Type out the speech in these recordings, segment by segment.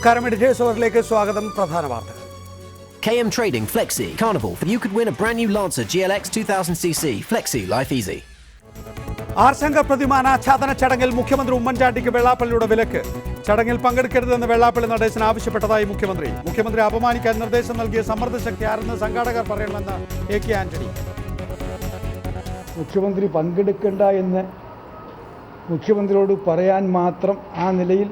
നമസ്കാരം, എഡിറ്റേഴ്സ് അവറിലേക്ക് സ്വാഗതം. പ്രധാന വാർത്തകൾ. KM Trading Flexi Carnival. You could win a brand new Lancer GLX 2000cc. Flexi, life easy. ആർശങ്കർ പ്രതിമ അനാച്ഛാദന ചടങ്ങിൽ മുഖ്യമന്ത്രി ഉമ്മൻചാണ്ടിക്ക് വെള്ളാപ്പള്ളിയുടെ വിലക്ക്. ചടങ്ങിൽ പങ്കെടുക്കരുതെന്ന് വെള്ളാപ്പള്ളി നടേശൻ ആവശ്യപ്പെട്ടതായി മുഖ്യമന്ത്രി അപമാനിക്കാൻ നിർദ്ദേശം നൽകിയ സമ്മർദ്ദശക്തി ആരെന്ന് സംഘാടകർ പറയണമെന്ന് AK ആന്റണി. മുഖ്യമന്ത്രി പങ്കെടുക്കേണ്ട എന്ന് മുഖ്യമന്ത്രിയോട് പറയാൻ മാത്രം ആ നിലയിൽ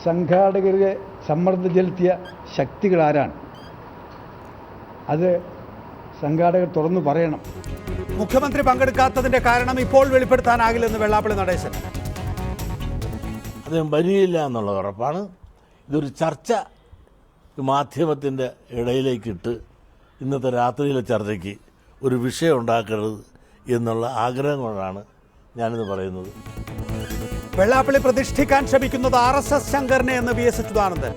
സംഘാടകരെ സമ്മർദ്ദം ചെലുത്തിയ ശക്തികൾ ആരാണ്? അത് സംഘാടകർ തുറന്നു പറയണം. മുഖ്യമന്ത്രി പങ്കെടുക്കാത്തതിന്റെ കാരണം ഇപ്പോൾ വെളിപ്പെടുത്താനാകില്ലെന്ന് വെള്ളാപ്പള്ളി നടേശൻ. അദ്ദേഹം വരികയില്ല എന്നുള്ള ഉറപ്പാണ്. ഇതൊരു ചർച്ച മാധ്യമത്തിൻ്റെ ഇടയിലേക്കിട്ട് ഇന്നത്തെ രാത്രിയിലെ ചർച്ചയ്ക്ക് ഒരു വിഷയം ഉണ്ടാക്കരുത് എന്നുള്ള ആഗ്രഹം കൊണ്ടാണ് ഞാനിത് പറയുന്നത്. വെള്ളാപ്പള്ളി പ്രതിഷ്ഠിക്കാൻ ശ്രമിക്കുന്നത് RSS ശങ്കറിനെ എന്ന് VS അച്യുതാനന്ദൻ.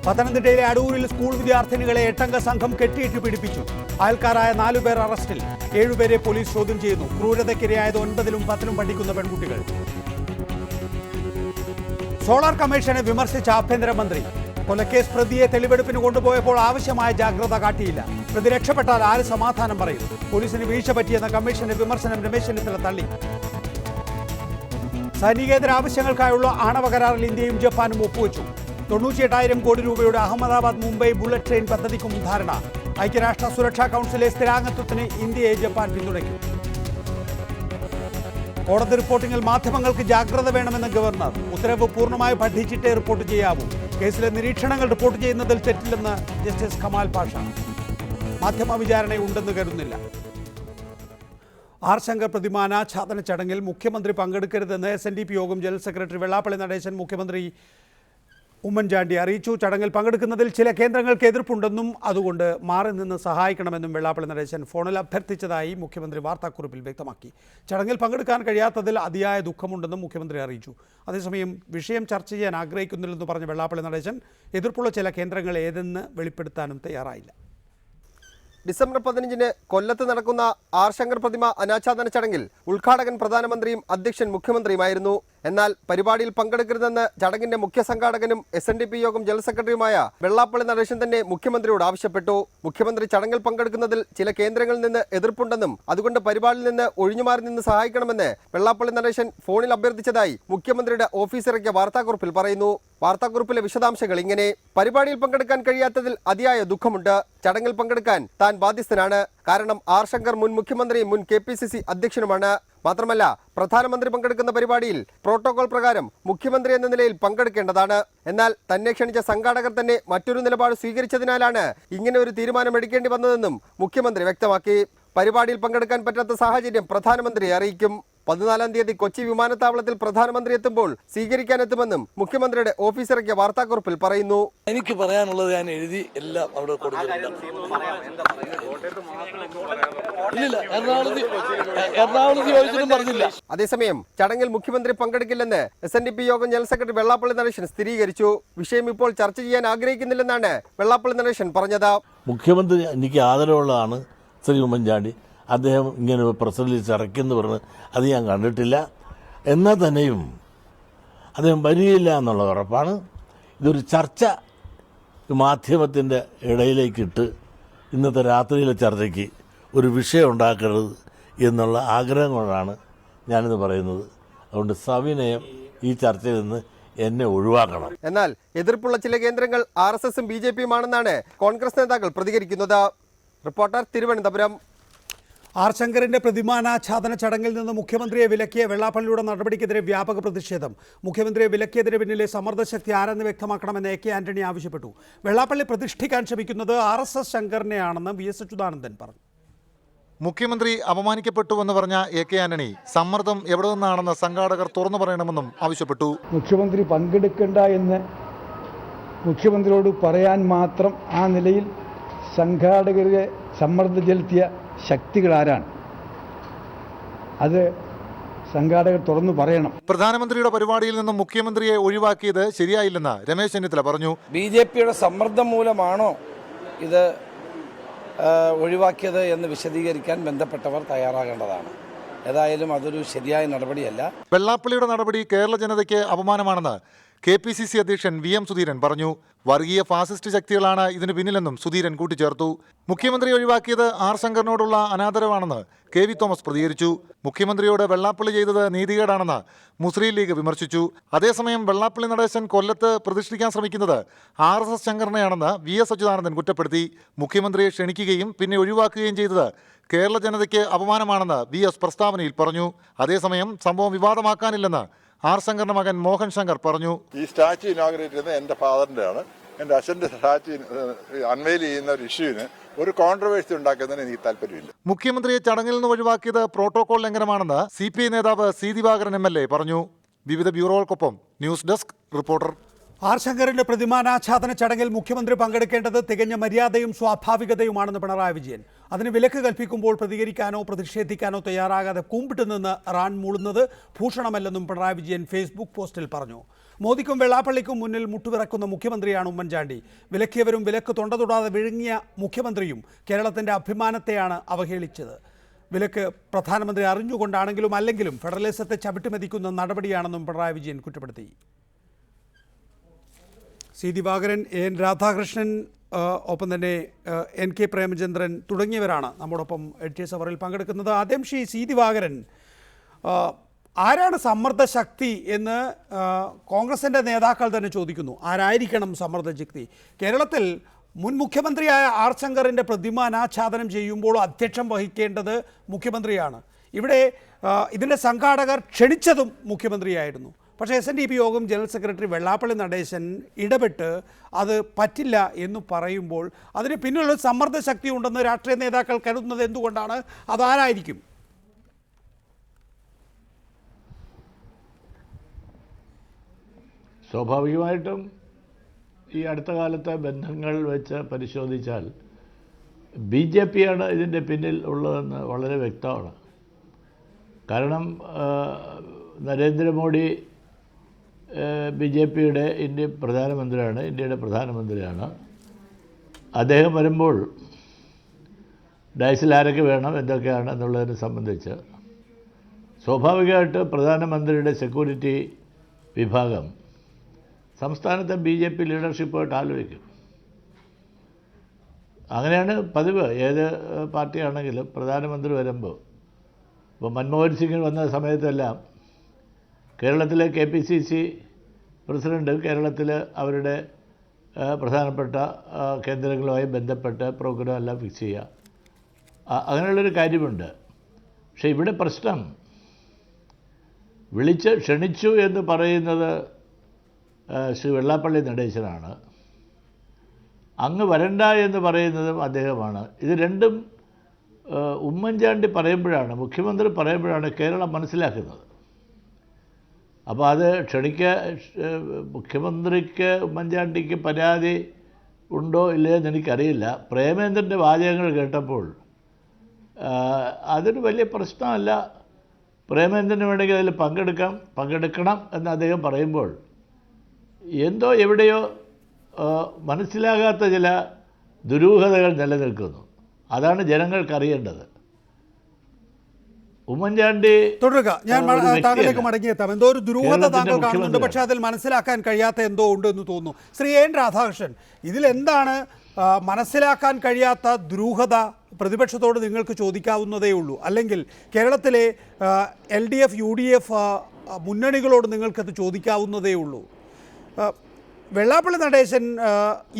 പത്തനംതിട്ടയിലെ അടൂരിൽ സ്കൂൾ വിദ്യാർത്ഥിനികളെ 8-അംഗ സംഘം കെട്ടിയിട്ട് പീഡിപ്പിച്ചു. അയൽക്കാരായ 4 പേർ അറസ്റ്റിൽ. 7 പേരെ പോലീസ് ചോദ്യം ചെയ്യുന്നു. ക്രൂരതയ്ക്കിരയായത് 9-ലും 10-ലും പഠിക്കുന്ന പെൺകുട്ടികൾ. സോളാർ കമ്മീഷനെ വിമർശിച്ച ആഭ്യന്തരമന്ത്രി. കൊലക്കേസ് പ്രതിയെ തെളിവെടുപ്പിന് കൊണ്ടുപോയപ്പോൾ ആവശ്യമായ ജാഗ്രത കാട്ടിയില്ല. പ്രതി രക്ഷപ്പെട്ടാൽ ആര് സമാധാനം പറയും? പോലീസിന് വീഴ്ച പറ്റിയെന്ന കമ്മീഷന്റെ വിമർശനം രമേശ് ചെന്നിത്തല തള്ളി. സൈനികേതര ആവശ്യങ്ങൾക്കായുള്ള ആണവ കരാറിൽ ഇന്ത്യയും ജപ്പാനും ഒപ്പുവെച്ചു. 98,000 കോടി രൂപയുടെ അഹമ്മദാബാദ് മുംബൈ ബുള്ളറ്റ് ട്രെയിൻ പദ്ധതിക്കും ധാരണ. ഐക്യരാഷ്ട്ര സുരക്ഷാ കൗൺസിലെ സ്ഥിരാംഗത്വത്തിന് ഇന്ത്യയെ ജപ്പാൻ പിന്തുണയ്ക്കും. കോടതി റിപ്പോർട്ടിംഗിൽ മാധ്യമങ്ങൾക്ക് ജാഗ്രത വേണമെന്ന് ഗവർണർ. ഉത്തരവ് പൂർണ്ണമായി പഠിച്ചിട്ടേ റിപ്പോർട്ട് ചെയ്യാവൂ. കേസിലെ നിരീക്ഷണങ്ങൾ റിപ്പോർട്ട് ചെയ്യുന്നതിൽ തെറ്റില്ലെന്ന് ജസ്റ്റിസ് കമാൽ പാഷ. മാധ്യമ വിചാരണയുണ്ടെന്ന് കരുതുന്നില്ല. ആർശങ്കർ പ്രതിമ അനാച്ഛാദന ചടങ്ങിൽ മുഖ്യമന്ത്രി പങ്കെടുക്കരുതെന്ന് SNDP യോഗം ജനറൽ സെക്രട്ടറി വെള്ളാപ്പള്ളി നടേശൻ മുഖ്യമന്ത്രി ഉമ്മൻചാണ്ടി അറിയിച്ചു. ചടങ്ങിൽ പങ്കെടുക്കുന്നതിൽ ചില കേന്ദ്രങ്ങൾക്ക് എതിർപ്പുണ്ടെന്നും അതുകൊണ്ട് മാറി നിന്ന് സഹായിക്കണമെന്നും വെള്ളാപ്പള്ളി നടേശൻ ഫോണിൽ അഭ്യർത്ഥിച്ചതായി മുഖ്യമന്ത്രി വാർത്താക്കുറിപ്പിൽ വ്യക്തമാക്കി. ചടങ്ങിൽ പങ്കെടുക്കാൻ കഴിയാത്തതിൽ അതിയായ ദുഃഖമുണ്ടെന്നും മുഖ്യമന്ത്രി അറിയിച്ചു. അതേസമയം വിഷയം ചർച്ച ചെയ്യാൻ ആഗ്രഹിക്കുന്നില്ലെന്ന് പറഞ്ഞ വെള്ളാപ്പള്ളി നടേശൻ എതിർപ്പുള്ള ചില കേന്ദ്രങ്ങൾ ഏതെന്ന് വെളിപ്പെടുത്താനും തയ്യാറായില്ല. ഡിസംബർ 15-ന് കൊല്ലത്ത് നടക്കുന്ന ആർശങ്കർ പ്രതിമ അനാച്ഛാദന ചടങ്ങിൽ ഉദ്ഘാടകൻ പ്രധാനമന്ത്രിയും അധ്യക്ഷൻ മുഖ്യമന്ത്രിയുമായിരുന്നു. എന്നാൽ പരിപാടിയിൽ പങ്കെടുക്കരുതെന്ന് ചടങ്ങിന്റെ മുഖ്യ സംഘാടകനും SNDP യോഗം ജനറൽ സെക്രട്ടറിയുമായ വെള്ളാപ്പള്ളി നടേശൻ തന്നെ മുഖ്യമന്ത്രിയോട് ആവശ്യപ്പെട്ടു. മുഖ്യമന്ത്രി ചടങ്ങിൽ പങ്കെടുക്കുന്നതിൽ ചില കേന്ദ്രങ്ങളിൽ നിന്ന് എതിർപ്പുണ്ടെന്നും അതുകൊണ്ട് പരിപാടിയിൽ നിന്ന് ഒഴിഞ്ഞുമാറി നിന്ന് സഹായിക്കണമെന്ന് വെള്ളാപ്പള്ളി നടേശൻ ഫോണിൽ അഭ്യർത്ഥിച്ചതായി മുഖ്യമന്ത്രിയുടെ ഓഫീസ് ഇറക്കിയ വാർത്താക്കുറിപ്പിൽ പറയുന്നു. വാർത്താക്കുറിപ്പിലെ വിശദാംശങ്ങൾ ഇങ്ങനെ: പരിപാടിയിൽ പങ്കെടുക്കാൻ കഴിയാത്തതിൽ അതിയായ ദുഃഖമുണ്ട്. ചടങ്ങിൽ പങ്കെടുക്കാൻ താൻ ബാധ്യസ്ഥനാണ്. കാരണം ആർശങ്കർ മുൻ മുഖ്യമന്ത്രിയും മുൻ KPCC അധ്യക്ഷനുമാണ്. മാത്രമല്ല, പ്രധാനമന്ത്രി പങ്കെടുക്കുന്ന പരിപാടിയിൽ പ്രോട്ടോകോൾ പ്രകാരം മുഖ്യമന്ത്രി എന്ന നിലയിൽ പങ്കെടുക്കേണ്ടതാണ്. എന്നാൽ തന്നെ ക്ഷണിച്ച സംഘാടകർ തന്നെ മറ്റൊരു നിലപാട് സ്വീകരിച്ചതിനാലാണ് ഇങ്ങനെ ഒരു തീരുമാനം എടുക്കേണ്ടി വന്നതെന്നും മുഖ്യമന്ത്രി വ്യക്തമാക്കി. പരിപാടിയിൽ പങ്കെടുക്കാൻ പറ്റാത്ത സാഹചര്യം പ്രധാനമന്ത്രിയെ അറിയിക്കും. 14-ാം തീയതി കൊച്ചി വിമാനത്താവളത്തിൽ പ്രധാനമന്ത്രി എത്തുമ്പോൾ സ്വീകരിക്കാനെത്തുമെന്നും മുഖ്യമന്ത്രിയുടെ ഓഫീസ് ഇറക്കിയ വാർത്താക്കുറിപ്പിൽ പറയുന്നു. എനിക്ക് പറയാനുള്ളത് ഞാൻ എഴുതി എല്ലാം അവിടെ കൊടുക്കുന്നുണ്ട്. അതേസമയം ചടങ്ങിൽ മുഖ്യമന്ത്രി പങ്കെടുക്കില്ലെന്ന് SNDP യോഗം ജനറൽ സെക്രട്ടറി വെള്ളാപ്പള്ളി നടേശൻ സ്ഥിരീകരിച്ചു. വിഷയം ഇപ്പോൾ ചർച്ച ചെയ്യാൻ ആഗ്രഹിക്കുന്നില്ലെന്നാണ് വെള്ളാപ്പള്ളി നടേശൻ പറഞ്ഞത്. മുഖ്യമന്ത്രി എനിക്ക് ആദരവുള്ളതാണ് ശ്രീ ഉമ്മൻചാണ്ടി. അദ്ദേഹം ഇങ്ങനെ പ്രസ് റിലീസ് ഇറക്കിയെന്ന് പറഞ്ഞ് അത് ഞാൻ കണ്ടിട്ടില്ല. എന്നാൽ തന്നെയും അദ്ദേഹം വരികയില്ല എന്നുള്ള ഉറപ്പാണ്. ഇതൊരു ചർച്ച മാധ്യമത്തിൻ്റെ ഇടയിലേക്കിട്ട് ഇന്നത്തെ രാത്രിയിലെ ചർച്ചയ്ക്ക് ഒരു വിഷയം ഉണ്ടാക്കരുത് എന്നുള്ള ആഗ്രഹം കൊണ്ടാണ് ഞാനിത് പറയുന്നത്. അതുകൊണ്ട് സവിനയം ഈ ചർച്ചയിൽ നിന്ന് എന്നെ ഒഴിവാക്കണം. എന്നാൽ എതിർപ്പുള്ള ചില കേന്ദ്രങ്ങൾ RSSഉം BJPയുമാണെന്നാണ് കോൺഗ്രസ് നേതാക്കൾ പ്രതികരിക്കുന്നത്. റിപ്പോർട്ടർ, തിരുവനന്തപുരം. ആർശങ്കറിന്റെ പ്രതിമാനാച്ഛാദന ചടങ്ങിൽ നിന്ന് മുഖ്യമന്ത്രിയെ വിലക്കിയ വെള്ളാപ്പള്ളിയുടെ നടപടിക്കെതിരെ വ്യാപക പ്രതിഷേധം. മുഖ്യമന്ത്രിയെ വിലക്കിയതിന് പിന്നിലെ സമ്മർദ്ദശക്തി ആരെന്ന് വ്യക്തമാക്കണമെന്ന് AK ആന്റണി ആവശ്യപ്പെട്ടു. വെള്ളാപ്പള്ളി പ്രതിഷ്ഠിക്കാൻ ശ്രമിക്കുന്നത് RSS ശങ്കറിനെയാണെന്ന് VS അച്യുതാനന്ദൻ പറഞ്ഞു. മുഖ്യമന്ത്രി അപമാനിക്കപ്പെട്ടുവെന്ന് പറഞ്ഞ AK ആന്റണി സമ്മർദ്ദം എവിടെ നിന്നാണെന്ന് സംഘാടകർ തുറന്നു പറയണമെന്നും ആവശ്യപ്പെട്ടു. മുഖ്യമന്ത്രി പങ്കെടുക്കേണ്ട എന്ന് മുഖ്യമന്ത്രിയോട് പറയാൻ മാത്രം ആ നിലയിൽ സംഘാടകരെ സമ്മർദ്ദം ചെലുത്തിയ ശക്തികൾ ആരാണ്? അത് സംഘാടകർ തുറന്നു പറയണം. പ്രധാനമന്ത്രിയുടെ പരിപാടിയിൽ നിന്നും മുഖ്യമന്ത്രിയെ ഒഴിവാക്കിയത് ശരിയായില്ലെന്ന് രമേശ് ചെന്നിത്തല പറഞ്ഞു. BJPയുടെ സമ്മർദ്ദം മൂലമാണോ ഇത് ഒഴിവാക്കിയത് എന്ന് വിശദീകരിക്കാൻ ബന്ധപ്പെട്ടവർ തയ്യാറാകേണ്ടതാണ്. ഏതായാലും അതൊരു ശരിയായ നടപടിയല്ല. വെള്ളാപ്പള്ളിയുടെ നടപടി കേരള ജനതയ്ക്ക് അപമാനമാണെന്ന് KPCC അധ്യക്ഷൻ VM സുധീരൻ പറഞ്ഞു. വർഗീയ ഫാസിസ്റ്റ് ശക്തികളാണ് ഇതിന് പിന്നിലെന്നും സുധീരൻ കൂട്ടിച്ചേർത്തു. മുഖ്യമന്ത്രി ഒഴിവാക്കിയത് ആർ ശങ്കറിനോടുള്ള അനാദരവാണെന്ന് KV തോമസ് പ്രതികരിച്ചു. മുഖ്യമന്ത്രിയോട് വെള്ളാപ്പള്ളി ചെയ്തത് നീതികേടാണെന്ന് മുസ്ലിം ലീഗ് വിമർശിച്ചു. അതേസമയം വെള്ളാപ്പള്ളി നടേശൻ കൊല്ലത്ത് പ്രതിഷ്ഠിക്കാൻ ശ്രമിക്കുന്നത് RSS ശങ്കറിനെയാണെന്ന് VS അച്യുതാനന്ദൻ കുറ്റപ്പെടുത്തി. മുഖ്യമന്ത്രിയെ ക്ഷണിക്കുകയും പിന്നെ ഒഴിവാക്കുകയും ചെയ്തത് കേരള ജനതയ്ക്ക് അപമാനമാണെന്ന് VS പ്രസ്താവനയിൽ പറഞ്ഞു. അതേസമയം സംഭവം വിവാദമാക്കാനില്ലെന്ന് ആർ ശങ്കറിന്റെ മകൻ മോഹൻ ശങ്കർ പറഞ്ഞു. ഈ സ്റ്റാച്യു ഇനോഗ്രേറ്റ് ചെയ്യുന്നത് എൻ്റെ ഫാദറിൻ്റെ ആണ്. എൻ്റെ അച്ഛൻ്റെ സ്റ്റാച്യു അൺവെയിൽ ചെയ്യുന്ന ഒരു ഇഷ്യൂവിന് ഒരു കോൺട്രവേഴ്സി ഉണ്ടാക്കുന്നതിന് എനിക്ക് താല്പര്യമില്ല. മുഖ്യമന്ത്രിയെ ചടങ്ങിൽ നിന്ന് ഒഴിവാക്കിയത് പ്രോട്ടോകോൾ ലംഘനമാണെന്ന് CPI നേതാവ് C. ദിവാകരൻ MLA പറഞ്ഞു. വിവിധ ബ്യൂറോകൾക്കൊപ്പം ന്യൂസ് ഡെസ്ക് റിപ്പോർട്ടർ. ആർ ശങ്കറിന്റെ പ്രതിമാനാച്ഛാദന ചടങ്ങിൽ മുഖ്യമന്ത്രി പങ്കെടുക്കേണ്ടത് തികഞ്ഞ മര്യാദയും സ്വാഭാവികതയുമാണെന്ന് പിണറായി വിജയൻ. അതിന് വിലക്ക് കൽപ്പിക്കുമ്പോൾ പ്രതികരിക്കാനോ പ്രതിഷേധിക്കാനോ തയ്യാറാകാതെ കൂമ്പിട്ട് നിന്ന് റാൻ മൂളുന്നത് ഭൂഷണമല്ലെന്നും പിണറായി വിജയൻ ഫേസ്ബുക്ക് പോസ്റ്റിൽ പറഞ്ഞു. മോദിക്കും വെള്ളാപ്പള്ളിക്കും മുന്നിൽ മുട്ടുവിറക്കുന്ന മുഖ്യമന്ത്രിയാണ് ഉമ്മൻചാണ്ടി. വിലക്കിയവരും വിലക്ക് തൊണ്ട തൊടാതെ വിഴുങ്ങിയ മുഖ്യമന്ത്രിയും കേരളത്തിന്റെ അഭിമാനത്തെയാണ് അവഹേളിച്ചത്. വിലക്ക് പ്രധാനമന്ത്രി അറിഞ്ഞുകൊണ്ടാണെങ്കിലും അല്ലെങ്കിലും ഫെഡറലിസത്തെ ചവിട്ടുമെതിക്കുന്ന നടപടിയാണെന്നും പിണറായി വിജയൻ കുറ്റപ്പെടുത്തി. C. ദിവാകരൻ, N. രാധാകൃഷ്ണൻ, ഒപ്പം തന്നെ NK പ്രേമചന്ദ്രൻ തുടങ്ങിയവരാണ് നമ്മോടൊപ്പം എഡിറ്റേഴ്സ് അവറിൽ പങ്കെടുക്കുന്നത്. ആദ്യം C. ദിവാകരൻ, ആരാണ് സമ്മർദ്ദ ശക്തി എന്ന് കോൺഗ്രസിൻ്റെ നേതാക്കൾ തന്നെ ചോദിക്കുന്നു. ആരായിരിക്കണം സമ്മർദ്ദ ശക്തി? കേരളത്തിൽ മുൻ മുഖ്യമന്ത്രിയായ ആർ ശങ്കറിൻ്റെ പ്രതിമ അനാച്ഛാദനം ചെയ്യുമ്പോൾ അധ്യക്ഷം വഹിക്കേണ്ടത് മുഖ്യമന്ത്രിയാണ്. ഇവിടെ ഇതിൻ്റെ സംഘാടകർ ക്ഷണിച്ചതും മുഖ്യമന്ത്രിയായിരുന്നു. പക്ഷേ SNDP യോഗം ജനറൽ സെക്രട്ടറി വെള്ളാപ്പള്ളി നടേശൻ ഇടപെട്ട് അത് പറ്റില്ല എന്ന് പറയുമ്പോൾ അതിന് പിന്നിലുള്ള സമ്മർദ്ദ ശക്തി ഉണ്ടെന്ന് രാഷ്ട്രീയ നേതാക്കൾ കരുതുന്നത് എന്തുകൊണ്ടാണ്? അതാരായിരിക്കും? സ്വാഭാവികമായിട്ടും ഈ അടുത്ത കാലത്തെ ബന്ധങ്ങൾ വെച്ച് പരിശോധിച്ചാൽ BJP ആണ് ഇതിൻ്റെ പിന്നിൽ ഉള്ളതെന്ന് വളരെ വ്യക്തമാണ്. കാരണം നരേന്ദ്രമോദി BJPയുടെ ഇന്ത്യയുടെ പ്രധാനമന്ത്രിയാണ്. അദ്ദേഹം വരുമ്പോൾ ഡയസിൽ ആരൊക്കെ വേണം, എന്തൊക്കെയാണ് എന്നുള്ളതിനെ സംബന്ധിച്ച് സ്വാഭാവികമായിട്ട് പ്രധാനമന്ത്രിയുടെ സെക്യൂരിറ്റി വിഭാഗം സംസ്ഥാനത്തെ BJP ലീഡർഷിപ്പായിട്ട് ആലോചിക്കും. അങ്ങനെയാണ് പതിവ്. ഏത് പാർട്ടിയാണെങ്കിലും പ്രധാനമന്ത്രി വരുമ്പോൾ, ഇപ്പോൾ മൻമോഹൻ സിംഗ് വന്ന സമയത്തെല്ലാം കേരളത്തിലെ KPCC പ്രസിഡന്റ് കേരളത്തിൽ അവരുടെ പ്രധാനപ്പെട്ട കേന്ദ്രങ്ങളുമായി ബന്ധപ്പെട്ട് പ്രോഗ്രാം എല്ലാം ഫിക്സ് ചെയ്യുക, അങ്ങനെയുള്ളൊരു കാര്യമുണ്ട്. പക്ഷേ ഇവിടെ പ്രശ്നം ക്ഷണിച്ചു എന്ന് പറയുന്നത് ശ്രീ വെള്ളാപ്പള്ളി നടേശനാണ്. അങ്ങ് വരണ്ട എന്ന് പറയുന്നതും അദ്ദേഹമാണ്. ഇത് രണ്ടും ഉമ്മൻചാണ്ടി പറയുമ്പോഴാണ്, മുഖ്യമന്ത്രി പറയുമ്പോഴാണ് കേരളം മനസ്സിലാക്കുന്നത്. അപ്പോൾ അത് മുഖ്യമന്ത്രിക്ക് ഉമ്മൻചാണ്ടിക്ക് പരാതി ഉണ്ടോ ഇല്ലയെന്ന് എനിക്കറിയില്ല. പ്രേമേന്ദ്രൻ്റെ വാചകങ്ങൾ കേട്ടപ്പോൾ അതൊരു വലിയ പ്രശ്നമല്ല. പ്രേമേന്ദ്രന് വേണമെങ്കിൽ അതിൽ പങ്കെടുക്കണം എന്ന് അദ്ദേഹം പറയുമ്പോൾ എന്തോ എവിടെയോ മനസ്സിലാകാത്ത ചില ദുരൂഹതകൾ നിലനിൽക്കുന്നു. അതാണ് ജനങ്ങൾക്കറിയേണ്ടത്. ഉമ്മൻചാണ്ടി തുടരുക. ഞാൻ താങ്കളിലേക്ക് മടങ്ങിയെത്താം. എന്തോ ഒരു ദുരൂഹത താങ്കൾ കാണുന്നുണ്ട്, പക്ഷേ അതിൽ മനസ്സിലാക്കാൻ കഴിയാത്ത എന്തോ ഉണ്ട് എന്ന് തോന്നുന്നു. ശ്രീ N. രാധാകൃഷ്ണൻ, ഇതിലെന്താണ് മനസ്സിലാക്കാൻ കഴിയാത്ത ദുരൂഹത? പ്രതിപക്ഷത്തോട് നിങ്ങൾക്ക് ചോദിക്കാവുന്നതേ ഉള്ളൂ. അല്ലെങ്കിൽ കേരളത്തിലെ LDF UDF മുന്നണികളോട് നിങ്ങൾക്കത് ചോദിക്കാവുന്നതേ ഉള്ളൂ. വെള്ളാപ്പള്ളി നടേശൻ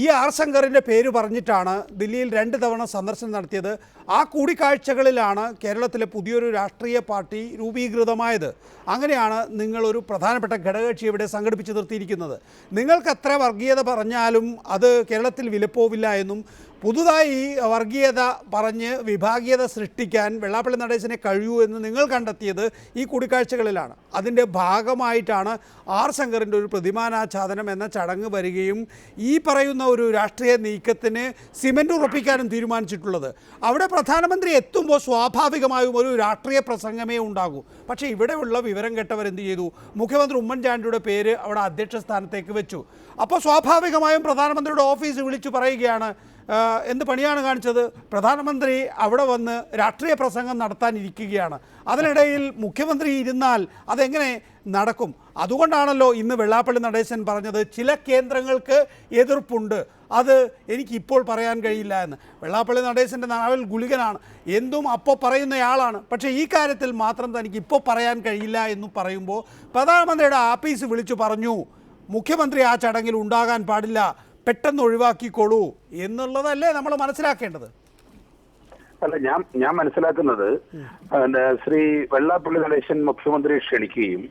ഈ ആർ ശങ്കറിൻ്റെ പേര് പറഞ്ഞിട്ടാണ് ദില്ലിയിൽ 2 തവണ സന്ദർശനം നടത്തിയത്. ആ കൂടിക്കാഴ്ചകളിലാണ് കേരളത്തിലെ പുതിയൊരു രാഷ്ട്രീയ പാർട്ടി രൂപീകൃതമായത്. അങ്ങനെയാണ് നിങ്ങളൊരു പ്രധാനപ്പെട്ട ഘടകകക്ഷി ഇവിടെ സംഘടിപ്പിച്ച് നിർത്തിയിരിക്കുന്നത്. നിങ്ങൾക്ക് എത്ര വർഗീയത പറഞ്ഞാലും അത് കേരളത്തിൽ വിലപ്പോവില്ല എന്നും പുതുതായി വർഗീയത പറഞ്ഞ് വിഭാഗീയത സൃഷ്ടിക്കാൻ വെള്ളാപ്പള്ളി നടേശനെ കഴിയൂ എന്ന് നിങ്ങൾ കണ്ടെത്തിയത് ഈ കൂടിക്കാഴ്ചകളിലാണ്. അതിൻ്റെ ഭാഗമായിട്ടാണ് ആർ ശങ്കറിൻ്റെ ഒരു പ്രതിമാനാച്ഛാദനം എന്ന ചടങ്ങ് വരികയും ഈ പറയുന്ന ഒരു രാഷ്ട്രീയ നീക്കത്തിന് സിമൻറ്റ് ഉറപ്പിക്കാനും തീരുമാനിച്ചിട്ടുള്ളത്. അവിടെ പ്രധാനമന്ത്രി എത്തുമ്പോൾ സ്വാഭാവികമായും ഒരു രാഷ്ട്രീയ പ്രസംഗമേ ഉണ്ടാകൂ. പക്ഷേ ഇവിടെയുള്ള വിവരം കെട്ടവരെന്ത് ചെയ്തു? മുഖ്യമന്ത്രി ഉമ്മൻചാണ്ടിയുടെ പേര് അവിടെ അധ്യക്ഷ സ്ഥാനത്തേക്ക് വെച്ചു. അപ്പോൾ സ്വാഭാവികമായും പ്രധാനമന്ത്രിയുടെ ഓഫീസ് വിളിച്ചു പറയുകയാണ്, എന്ത് പണിയാണ് കാണിച്ചത്? പ്രധാനമന്ത്രി അവിടെ വന്ന് രാഷ്ട്രീയ പ്രസംഗം നടത്താനിരിക്കുകയാണ്. അതിനിടയിൽ മുഖ്യമന്ത്രി ഇരുന്നാൽ അതെങ്ങനെ നടക്കും? അതുകൊണ്ടാണല്ലോ ഇന്ന് വെള്ളാപ്പള്ളി നടേശൻ പറഞ്ഞത് ചില കേന്ദ്രങ്ങൾക്ക് എതിർപ്പുണ്ട്, അത് എനിക്കിപ്പോൾ പറയാൻ കഴിയില്ല എന്ന്. വെള്ളാപ്പള്ളി നടേശൻ്റെ നാവൽ ഗുളികനാണ്, എന്തും അപ്പോൾ പറയുന്നയാളാണ്. പക്ഷേ ഈ കാര്യത്തിൽ മാത്രം തനിക്ക് ഇപ്പോൾ പറയാൻ കഴിയില്ല എന്ന് പറയുമ്പോൾ പ്രധാനമന്ത്രിയുടെ ആഫീസ് വിളിച്ചു പറഞ്ഞു മുഖ്യമന്ത്രി ആ ചടങ്ങിൽ ഉണ്ടാകാൻ പാടില്ല, പെട്ടെന്ന് ഒഴിവാക്കിക്കോളൂ എന്നുള്ളതല്ലേ നമ്മൾ മനസ്സിലാക്കേണ്ടത്? അല്ല, ഞാൻ മനസ്സിലാക്കുന്നത് ശ്രീ വെള്ളാപ്പള്ളി നടേശൻ മുഖ്യമന്ത്രിയെ ക്ഷണിക്കുകയും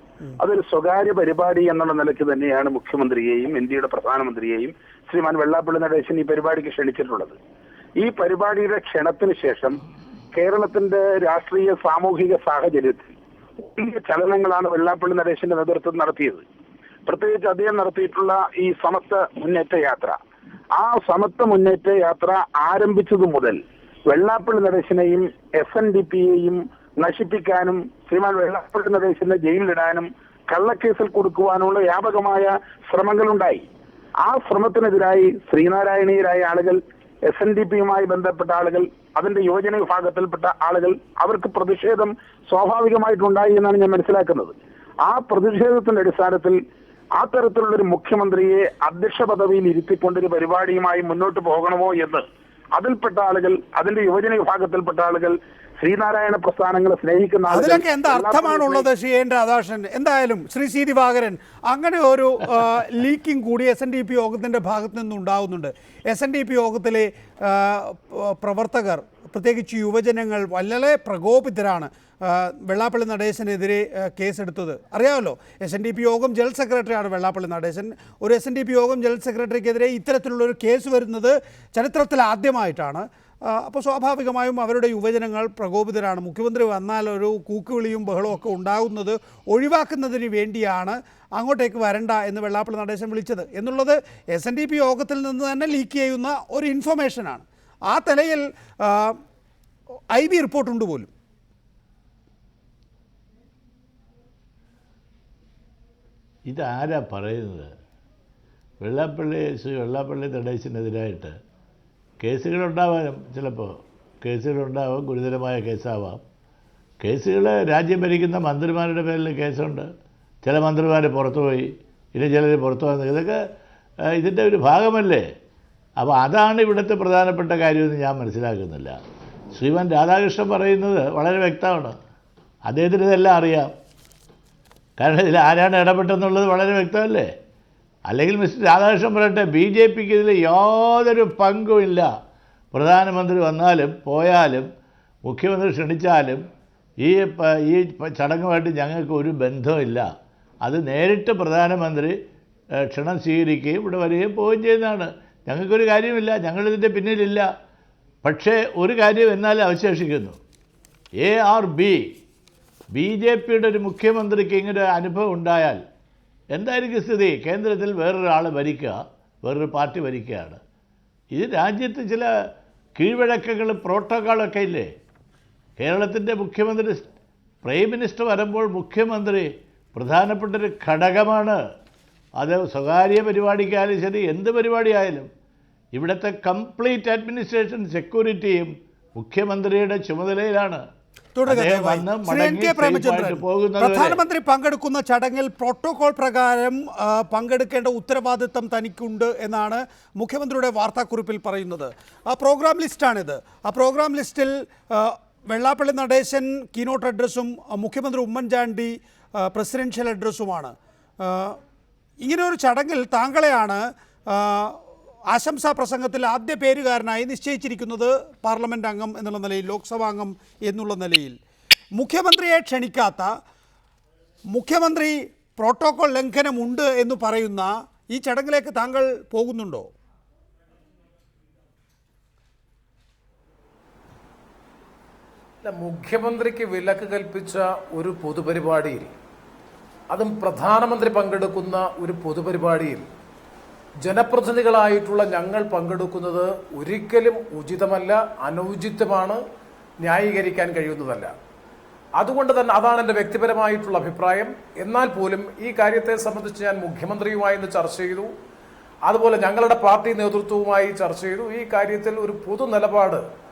അതൊരു സ്വകാര്യ പരിപാടി എന്നുള്ള നിലയ്ക്ക് തന്നെയാണ് മുഖ്യമന്ത്രിയെയും ഇന്ത്യയുടെ പ്രധാനമന്ത്രിയെയും ശ്രീമാൻ വെള്ളാപ്പള്ളി നടേശൻ ഈ പരിപാടിക്ക് ക്ഷണിച്ചിട്ടുള്ളത്. ഈ പരിപാടിയുടെ ക്ഷണത്തിന് ശേഷം കേരളത്തിന്റെ രാഷ്ട്രീയ സാമൂഹിക സാഹചര്യത്തിൽ വലിയ ചലനങ്ങളാണ് വെള്ളാപ്പള്ളി നടേശന്റെ നേതൃത്വം നടത്തിയത്. പ്രത്യേകിച്ച് അദ്ദേഹം നടത്തിയിട്ടുള്ള ഈ സമത്വ മുന്നേറ്റ യാത്ര, ആ സമത്വ മുന്നേറ്റ യാത്ര ആരംഭിച്ചതു മുതൽ വെള്ളാപ്പള്ളി നടേശനെയും SNDPയെയും നശിപ്പിക്കാനും ശ്രീമാൻ വെള്ളാപ്പള്ളി നടേശനെ ജയിലിലിടാനും കള്ളക്കേസിൽ കൊടുക്കുവാനുള്ള വ്യാപകമായ ശ്രമങ്ങളുണ്ടായി. ആ ശ്രമത്തിനെതിരായി ശ്രീനാരായണീയരായ ആളുകൾ, SNDPയുമായി ബന്ധപ്പെട്ട ആളുകൾ, അതിന്റെ യുവജന വിഭാഗത്തിൽപ്പെട്ട ആളുകൾ, അവർക്ക് പ്രതിഷേധം സ്വാഭാവികമായിട്ടുണ്ടായി എന്നാണ് ഞാൻ മനസ്സിലാക്കുന്നത്. ആ പ്രതിഷേധത്തിന്റെ അടിസ്ഥാനത്തിൽ ആ തരത്തിലുള്ളൊരു മുഖ്യമന്ത്രിയെ അധ്യക്ഷ പദവിയിൽ ഇരുത്തിക്കൊണ്ടൊരു പരിപാടിയുമായി മുന്നോട്ട് പോകണമോ എന്ന് അതിൽപ്പെട്ട ആളുകൾ, അതിന്റെ യുവജന വിഭാഗത്തിൽപ്പെട്ട ആളുകൾ, ശ്രീനാരായണ പ്രസ്ഥാനങ്ങളെ സ്നേഹിക്കുന്ന അതിലൊക്കെ എന്താ അർത്ഥമാണുള്ളത് ശ്രീ എൻ രാധാകൃഷ്ണൻ? എന്തായാലും ശ്രീ സി ദിവാകരൻ, അങ്ങനെ ഒരു ലീക്കിംഗ് കൂടി SNDP യോഗത്തിൻ്റെ ഭാഗത്ത് നിന്നുണ്ടാകുന്നുണ്ട്. SNDP യോഗത്തിലെ പ്രവർത്തകർ, പ്രത്യേകിച്ച് യുവജനങ്ങൾ വളരെ പ്രകോപിതരാണ്. വെള്ളാപ്പള്ളി നടേശനെതിരെ കേസെടുത്തത് അറിയാമല്ലോ. SNDP യോഗം ജനറൽ സെക്രട്ടറിയാണ് വെള്ളാപ്പള്ളി നടേശൻ. ഒരു SNDP യോഗം ജനറൽ സെക്രട്ടറിക്കെതിരെ ഇത്തരത്തിലുള്ളൊരു കേസ് വരുന്നത് ചരിത്രത്തിൽ ആദ്യമായിട്ടാണ്. അപ്പോൾ സ്വാഭാവികമായും അവരുടെ യുവജനങ്ങൾ പ്രകോപിതരാണ്. മുഖ്യമന്ത്രി വന്നാൽ ഒരു കൂക്കുവിളിയും ബഹളവും ഒക്കെ ഉണ്ടാകുന്നത് ഒഴിവാക്കുന്നതിന് വേണ്ടിയാണ് അങ്ങോട്ടേക്ക് വരണ്ട എന്ന് വെള്ളാപ്പള്ളി നടേശൻ വിളിച്ചത് എന്നുള്ളത് SNDP യോഗത്തിൽ നിന്ന് തന്നെ ലീക്ക് ചെയ്യുന്ന ഒരു ഇൻഫർമേഷനാണ്. ആ നിലയിൽ IB റിപ്പോർട്ടുണ്ട് പോലും. ഇതാരാ പറയുന്നത്? ശ്രീ വെള്ളാപ്പള്ളി നടേശനെതിരായിട്ട് കേസുകളുണ്ടാവാനും, ചിലപ്പോൾ കേസുകളുണ്ടാവാം, ഗുരുതരമായ കേസാവാം. കേസുകൾ രാജ്യം ഭരിക്കുന്ന മന്ത്രിമാരുടെ പേരിൽ കേസുണ്ട്. ചില മന്ത്രിമാർ പുറത്തുപോയി, ഇനി ചിലർ പുറത്തു വന്നത്, ഇതൊക്കെ ഇതിൻ്റെ ഒരു ഭാഗമല്ലേ? അപ്പോൾ അതാണ് ഇവിടുത്തെ പ്രധാനപ്പെട്ട കാര്യമെന്ന് ഞാൻ മനസ്സിലാക്കുന്നില്ല. ശ്രീമാൻ രാധാകൃഷ്ണൻ പറയുന്നത് വളരെ വ്യക്തമാണ്. അദ്ദേഹത്തിന് ഇതെല്ലാം അറിയാം. കാരണം ഇതിൽ ആരാണ് ഇടപെട്ടെന്നുള്ളത് വളരെ വ്യക്തമല്ലേ? അല്ലെങ്കിൽ മിസ്റ്റർ രാധാകൃഷ്ണൻ പറയട്ടെ, BJPക്ക് ഇതിൽ യാതൊരു പങ്കുമില്ല. പ്രധാനമന്ത്രി വന്നാലും പോയാലും മുഖ്യമന്ത്രി ക്ഷണിച്ചാലും ഈ ചടങ്ങുമായിട്ട് ഞങ്ങൾക്ക് ഒരു ബന്ധമില്ല. അത് നേരിട്ട് പ്രധാനമന്ത്രി ക്ഷണം സ്വീകരിക്കുകയും ഇവിടെ വരികയും പോവുകയും ചെയ്യുന്നതാണ്. ഞങ്ങൾക്കൊരു കാര്യമില്ല, ഞങ്ങളിതിൻ്റെ പിന്നിലില്ല. പക്ഷേ ഒരു കാര്യം എന്നാലും അവശേഷിക്കുന്നു. BJPയുടെ ഒരു മുഖ്യമന്ത്രിക്ക് ഇങ്ങനെ അനുഭവം ഉണ്ടായാൽ എന്തായിരിക്കും സ്ഥിതി? കേന്ദ്രത്തിൽ വേറൊരാൾ ഭരിക്കുക, വേറൊരു പാർട്ടി ഭരിക്കുകയാണ്. ഇത് രാജ്യത്ത് ചില കീഴ്വഴക്കങ്ങൾ, പ്രോട്ടോക്കോളൊക്കെ ഇല്ലേ? കേരളത്തിൻ്റെ മുഖ്യമന്ത്രി, പ്രൈം മിനിസ്റ്റർ വരുമ്പോൾ മുഖ്യമന്ത്രി പ്രധാനപ്പെട്ടൊരു ഘടകമാണ്. അത് സ്വകാര്യ പരിപാടിക്കായാലും ശരി, എന്ത് പരിപാടിയായാലും ഇവിടുത്തെ കംപ്ലീറ്റ് അഡ്മിനിസ്ട്രേഷൻ, സെക്യൂരിറ്റിയും മുഖ്യമന്ത്രിയുടെ ചുമതലയിലാണ്. പ്രധാനമന്ത്രി പങ്കെടുക്കുന്ന ചടങ്ങിൽ പ്രോട്ടോകോൾ പ്രകാരം പങ്കെടുക്കേണ്ട ഉത്തരവാദിത്തം തനിക്കുണ്ട് എന്നാണ് മുഖ്യമന്ത്രിയുടെ വാർത്താക്കുറിപ്പിൽ പറയുന്നത്. ആ പ്രോഗ്രാം ലിസ്റ്റാണിത്. ആ പ്രോഗ്രാം ലിസ്റ്റിൽ വെള്ളാപ്പള്ളി നടേശൻ കീനോട്ട് അഡ്രസ്സും മുഖ്യമന്ത്രി ഉമ്മൻചാണ്ടി പ്രസിഡൻഷ്യൽ അഡ്രസ്സുമാണ്. ഇങ്ങനെ ഒരു ചടങ്ങിൽ താങ്കളെയാണ് ആശംസാ പ്രസംഗത്തിൽ ആദ്യ പേരുകാരനായി നിശ്ചയിച്ചിരിക്കുന്നത്. പാർലമെൻറ്റ് അംഗം എന്നുള്ള നിലയിൽ, ലോക്സഭാ അംഗം എന്നുള്ള നിലയിൽ. മുഖ്യമന്ത്രിയെ ക്ഷണിക്കാത്ത, മുഖ്യമന്ത്രി പ്രോട്ടോകോൾ ലംഘനമുണ്ട് എന്ന് പറയുന്ന ഈ ചടങ്ങിലേക്ക് താങ്കൾ പോകുന്നുണ്ടോ? മുഖ്യമന്ത്രിക്ക് വിലക്ക് കൽപ്പിച്ച ഒരു പൊതുപരിപാടിയിൽ, അതും പ്രധാനമന്ത്രി പങ്കെടുക്കുന്ന ഒരു പൊതുപരിപാടിയിൽ ജനപ്രതിനിധികളായിട്ടുള്ള ഞങ്ങൾ പങ്കെടുക്കുന്നത് ഒരിക്കലും ഉചിതമല്ല, അനൗചിത്യമാണ്, ന്യായീകരിക്കാൻ കഴിയുന്നതല്ല. അതുകൊണ്ട് തന്നെ അതാണ് എൻ്റെ വ്യക്തിപരമായിട്ടുള്ള അഭിപ്രായം. എന്നാൽ പോലും ഈ കാര്യത്തെ സംബന്ധിച്ച് ഞാൻ മുഖ്യമന്ത്രിയുമായി ഇന്ന് ചർച്ച ചെയ്തു. അതുപോലെ ഞങ്ങളുടെ പാർട്ടി നേതൃത്വവുമായി ചർച്ച ചെയ്തു. ഈ കാര്യത്തിൽ ഒരു പൊതു നിലപാട്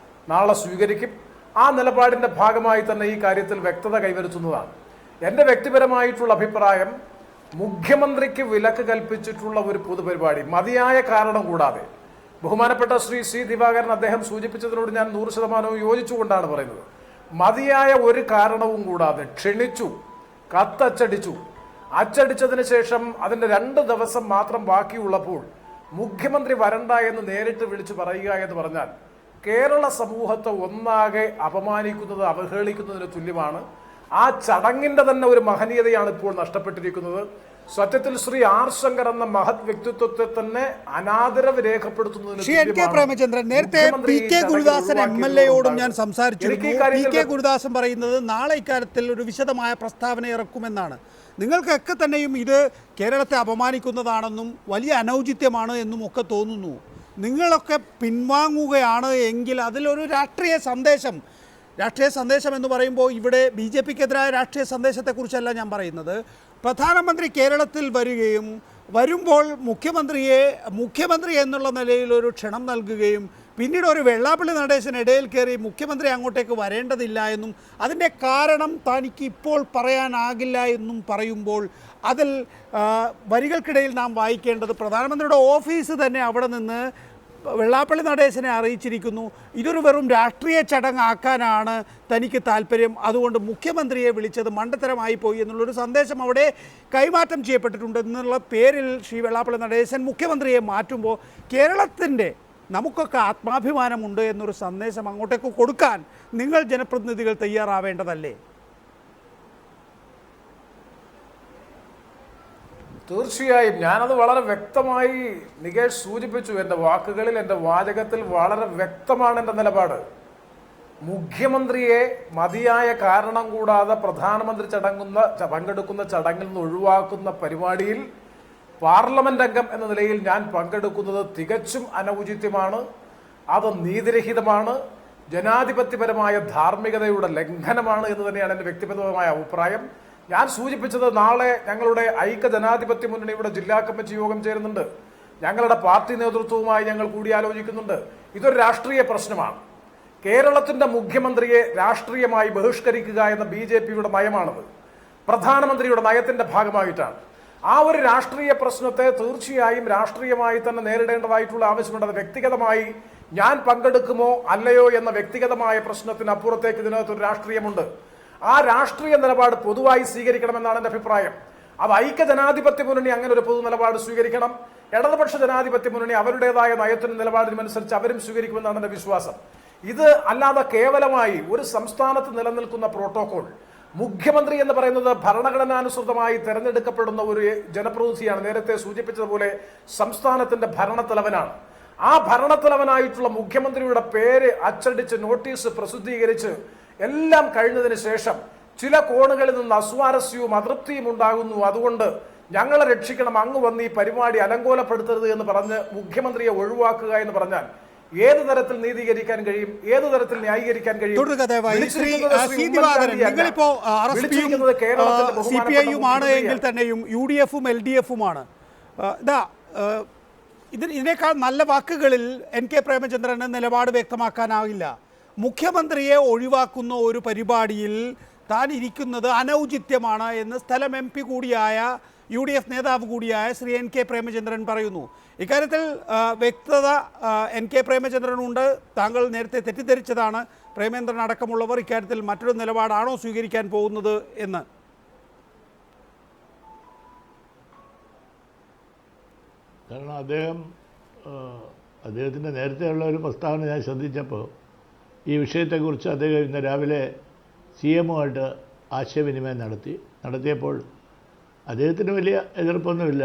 നാളെ സ്വീകരിക്കും. ആ നിലപാടിന്റെ ഭാഗമായി തന്നെ ഈ കാര്യത്തിൽ വ്യക്തത കൈവരുത്തുന്നതാണ്. എൻ്റെ വ്യക്തിപരമായിട്ടുള്ള അഭിപ്രായം, മുഖ്യമന്ത്രിക്ക് വിലക്ക് കൽപ്പിച്ചിട്ടുള്ള ഒരു പൊതുപരിപാടി മതിയായ കാരണം കൂടാതെ, ബഹുമാനപ്പെട്ട ശ്രീ സി ദിവാകരൻ അദ്ദേഹം സൂചിപ്പിച്ചതിനോട് ഞാൻ 100% യോജിച്ചുകൊണ്ടാണ് പറയുന്നത്, മതിയായ ഒരു കാരണവും കൂടാതെ ക്ഷണിച്ചു, കത്തച്ചടിച്ചു, അച്ചടിച്ചതിന് ശേഷം അതിന്റെ 2 ദിവസം മാത്രം ബാക്കിയുള്ളപ്പോൾ മുഖ്യമന്ത്രി വരണ്ട എന്ന് നേരിട്ട് വിളിച്ചു പറയുക എന്ന് പറഞ്ഞാൽ കേരള സമൂഹത്തെ ഒന്നാകെ അപമാനിക്കുന്നത്, അവഹേളിക്കുന്നതിന് തുല്യമാണ്. ആ ചടങ്ങിന്റെ തന്നെ ഒരു മഹനീയതയാണ് ഇപ്പോൾ നഷ്ടപ്പെട്ടിരിക്കുന്നത്. സത്യത്തിൽ ശ്രീ ആർ ശങ്കർ എന്ന മഹത് വ്യക്തിത്വത്തെ തന്നെ അനാദരവ് രേഖപ്പെടുത്തുന്നതിന് ശ്രീ എൻ കെ പ്രേമചന്ദ്രൻ, നേരത്തെ പി കെ ഗുരുദാസൻ MLA-യോടും ഞാൻ സംസാരിച്ചിരുന്നു. പി കെ ഗുരുദാസൻ പറയുന്നത് നാളെ ഇക്കാര്യത്തിൽ ഒരു വിശദമായ പ്രസ്താവന ഇറക്കുമെന്നാണ്. നിങ്ങൾക്കൊക്കെ തന്നെയും ഇത് കേരളത്തെ അപമാനിക്കുന്നതാണെന്നും വലിയ അനൗചിത്യമാണ് എന്നും ഒക്കെ തോന്നുന്നു. നിങ്ങളൊക്കെ പിൻവാങ്ങുകയാണ് എങ്കിൽ അതിലൊരു രാഷ്ട്രീയ സന്ദേശം എന്ന് പറയുമ്പോൾ ഇവിടെ BJP-ക്കെതിരായ രാഷ്ട്രീയ സന്ദേശത്തെക്കുറിച്ചല്ല ഞാൻ പറയുന്നത്. പ്രധാനമന്ത്രി കേരളത്തിൽ വരുമ്പോൾ മുഖ്യമന്ത്രി എന്നുള്ള നിലയിൽ ഒരു ക്ഷണം നൽകുകയും പിന്നീട് ഒരു വെള്ളാപ്പള്ളി നടേശൻ ഇടയിൽ കയറി മുഖ്യമന്ത്രി അങ്ങോട്ടേക്ക് വരേണ്ടതില്ല എന്നും അതിൻ്റെ കാരണം തനിക്ക് ഇപ്പോൾ പറയാനാകില്ല എന്നും പറയുമ്പോൾ അതിൽ വരികൾക്കിടയിൽ നാം വായിക്കേണ്ടത് പ്രധാനമന്ത്രിയുടെ ഓഫീസ് തന്നെ അവിടെ നിന്ന് വെള്ളാപ്പള്ളി നടേശനെ അറിയിച്ചിരിക്കുന്നു, ഇതൊരു വെറും രാഷ്ട്രീയ ചടങ്ങാക്കാനാണ് തനിക്ക് താല്പര്യം, അതുകൊണ്ട് മുഖ്യമന്ത്രിയെ വിളിച്ചത് മണ്ടത്തരമായി പോയി എന്നുള്ളൊരു സന്ദേശം അവിടെ കൈമാറ്റം ചെയ്യപ്പെട്ടിട്ടുണ്ട്. എന്നുള്ള പേരിൽ ശ്രീ വെള്ളാപ്പള്ളി നടേശൻ മുഖ്യമന്ത്രിയെ മാറ്റുമ്പോൾ കേരളത്തിൻ്റെ നമുക്കൊക്കെ ആത്മാഭിമാനമുണ്ട് എന്നൊരു സന്ദേശം അങ്ങോട്ടേക്ക് കൊടുക്കാൻ നിങ്ങൾ ജനപ്രതിനിധികൾ തയ്യാറാവേണ്ടതല്ലേ? തീർച്ചയായും ഞാനത് വളരെ വ്യക്തമായി നികേഷ് സൂചിപ്പിച്ചു. എൻ്റെ വാക്കുകളിൽ, എൻ്റെ വാചകത്തിൽ വളരെ വ്യക്തമാണ് എൻ്റെ നിലപാട്. മുഖ്യമന്ത്രിയെ മതിയായ കാരണം കൂടാതെ പ്രധാനമന്ത്രി പങ്കെടുക്കുന്ന ചടങ്ങിൽ നിന്ന് ഒഴിവാക്കുന്ന പരിപാടിയിൽ പാർലമെന്റ് അംഗം എന്ന നിലയിൽ ഞാൻ പങ്കെടുക്കുന്നത് തികച്ചും അനൗചിത്യമാണ്. അത് നീതിരഹിതമാണ്, ജനാധിപത്യപരമായ ധാർമ്മികതയുടെ ലംഘനമാണ് എന്ന് തന്നെയാണ് എൻ്റെ വ്യക്തിപരമായ അഭിപ്രായം. ഞാൻ സൂചിപ്പിച്ചത്, നാളെ ഞങ്ങളുടെ ഐക്യ ജനാധിപത്യ മുന്നണിയുടെ ജില്ലാ കമ്മിറ്റി യോഗം ചേരുന്നുണ്ട്. ഞങ്ങളുടെ പാർട്ടി നേതൃത്വവുമായി ഞങ്ങൾ കൂടിയാലോചിക്കുന്നുണ്ട്. ഇതൊരു രാഷ്ട്രീയ പ്രശ്നമാണ്. കേരളത്തിന്റെ മുഖ്യമന്ത്രിയെ രാഷ്ട്രീയമായി ബഹിഷ്കരിക്കുക എന്ന BJP-യുടെ നയമാണത്. പ്രധാനമന്ത്രിയുടെ നയത്തിന്റെ ഭാഗമായിട്ടാണ്. ആ ഒരു രാഷ്ട്രീയ പ്രശ്നത്തെ തീർച്ചയായും രാഷ്ട്രീയമായി തന്നെ നേരിടേണ്ടതായിട്ടുള്ള ആവശ്യമുണ്ട്. അത് വ്യക്തിഗതമായി ഞാൻ പങ്കെടുക്കുമോ അല്ലയോ എന്ന വ്യക്തിഗതമായ പ്രശ്നത്തിനപ്പുറത്തേക്ക് ഇതിനകത്തൊരു രാഷ്ട്രീയമുണ്ട്. ആ രാഷ്ട്രീയ നിലപാട് പൊതുവായി സ്വീകരിക്കണമെന്നാണ് എൻ്റെ അഭിപ്രായം. അത് ഐക്യ ജനാധിപത്യ മുന്നണി അങ്ങനെ ഒരു പൊതു നിലപാട് സ്വീകരിക്കണം. ഇടതുപക്ഷ ജനാധിപത്യ മുന്നണി അവരുടേതായ നയത്തിന് നിലപാടിനനുസരിച്ച് അവരും സ്വീകരിക്കുമെന്നാണ് എൻ്റെ വിശ്വാസം. ഇത് അല്ലാതെ കേവലമായി ഒരു സംസ്ഥാനത്ത് നിലനിൽക്കുന്ന പ്രോട്ടോകോൾ, മുഖ്യമന്ത്രി എന്ന് പറയുന്നത് ഭരണഘടനാനുസൃതമായി തെരഞ്ഞെടുക്കപ്പെടുന്ന ഒരു ജനപ്രതിനിധിയാണ്. നേരത്തെ സൂചിപ്പിച്ചതുപോലെ സംസ്ഥാനത്തിന്റെ ഭരണത്തലവനാണ്. ആ ഭരണത്തലവനായിട്ടുള്ള മുഖ്യമന്ത്രിയുടെ പേര് അച്ചടിച്ച് നോട്ടീസ് പ്രസിദ്ധീകരിച്ച് എല്ലാം കഴിഞ്ഞതിന് ശേഷം ചില കോണുകളിൽ നിന്ന് അസ്വാരസ്യവും അതൃപ്തിയും ഉണ്ടാകുന്നു. അതുകൊണ്ട് ഞങ്ങളെ രക്ഷിക്കണം, അങ്ങ് വന്ന് ഈ പരിപാടി അലങ്കോലപ്പെടുത്തരുത് എന്ന് പറഞ്ഞ് മുഖ്യമന്ത്രിയെ ഒഴിവാക്കുക എന്ന് പറഞ്ഞാൽ ഏത് തരത്തിൽ നീതീകരിക്കാൻ കഴിയും? ഏത് തരത്തിൽ ന്യായീകരിക്കാൻ കഴിയും? CPI-യുമാണ് എങ്കിൽ തന്നെയും UDF-ഉം LDF-ഉമാണ്. ഇതിനേക്കാൾ നല്ല വാക്കുകളിൽ NK പ്രേമചന്ദ്രന് നിലപാട് വ്യക്തമാക്കാനാവില്ല. മുഖ്യമന്ത്രിയെ ഒഴിവാക്കുന്ന ഒരു പരിപാടിയിൽ താൻ ഇരിക്കുന്നത് അനൗചിത്യമാണ് എന്ന് സ്ഥലം MP കൂടിയായ UDF നേതാവ് കൂടിയായ ശ്രീ NK പ്രേമചന്ദ്രൻ പറയുന്നു. ഇക്കാര്യത്തിൽ വ്യക്തത NK പ്രേമചന്ദ്രനുണ്ട്. താങ്കൾ നേരത്തെ തെറ്റിദ്ധരിച്ചതാണ് പ്രേമേന്ദ്രൻ അടക്കമുള്ളവർ ഇക്കാര്യത്തിൽ മറ്റൊരു നിലപാടാണോ സ്വീകരിക്കാൻ പോകുന്നത് എന്ന്. കാരണം അദ്ദേഹത്തിൻ്റെ നേരത്തെയുള്ള ഒരു പ്രസ്താവന ഞാൻ ശ്രദ്ധിച്ചപ്പോൾ ഈ വിഷയത്തെക്കുറിച്ച് അദ്ദേഹം ഇന്ന് രാവിലെ CM-ഉമായിട്ട് ആശയവിനിമയം നടത്തിയപ്പോൾ അദ്ദേഹത്തിന് വലിയ എതിർപ്പൊന്നുമില്ല.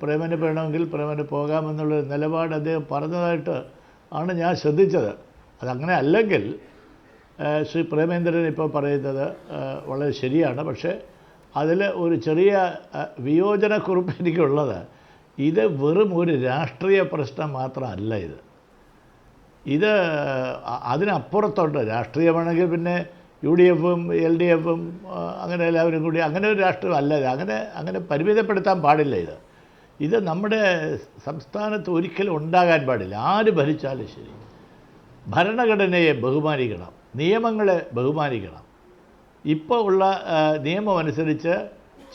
പ്രേമന് വേണമെങ്കിൽ പ്രേമന് പോകാമെന്നുള്ള നിലപാട് അദ്ദേഹം പറഞ്ഞതായിട്ട് ആണ് ഞാൻ ശ്രദ്ധിച്ചത്. അതങ്ങനെ അല്ലെങ്കിൽ ശ്രീ പ്രേമേന്ദ്രൻ ഇപ്പോൾ പറയുന്നത് വളരെ ശരിയാണ്. പക്ഷേ അതിൽ ഒരു ചെറിയ വിയോജനക്കുറിപ്പ് എനിക്കുള്ളത്, ഇത് വെറും ഒരു രാഷ്ട്രീയ പ്രശ്നം മാത്രമല്ല. ഇത് അതിനപ്പുറത്തോട്ട് രാഷ്ട്രീയമാണെങ്കിൽ പിന്നെ UDF-ഉം LDF-ഉം അങ്ങനെ എല്ലാവരും കൂടി അങ്ങനെ ഒരു രാഷ്ട്രീയം അല്ല. അങ്ങനെ പരിമിതപ്പെടുത്താൻ പാടില്ല. ഇത് നമ്മുടെ സംസ്ഥാനത്ത് ഒരിക്കലും ഉണ്ടാകാൻ പാടില്ല. ആര് ഭരിച്ചാലും ശരി ഭരണഘടനയെ ബഹുമാനിക്കണം, നിയമങ്ങളെ ബഹുമാനിക്കണം. ഇപ്പോൾ ഉള്ള നിയമം അനുസരിച്ച്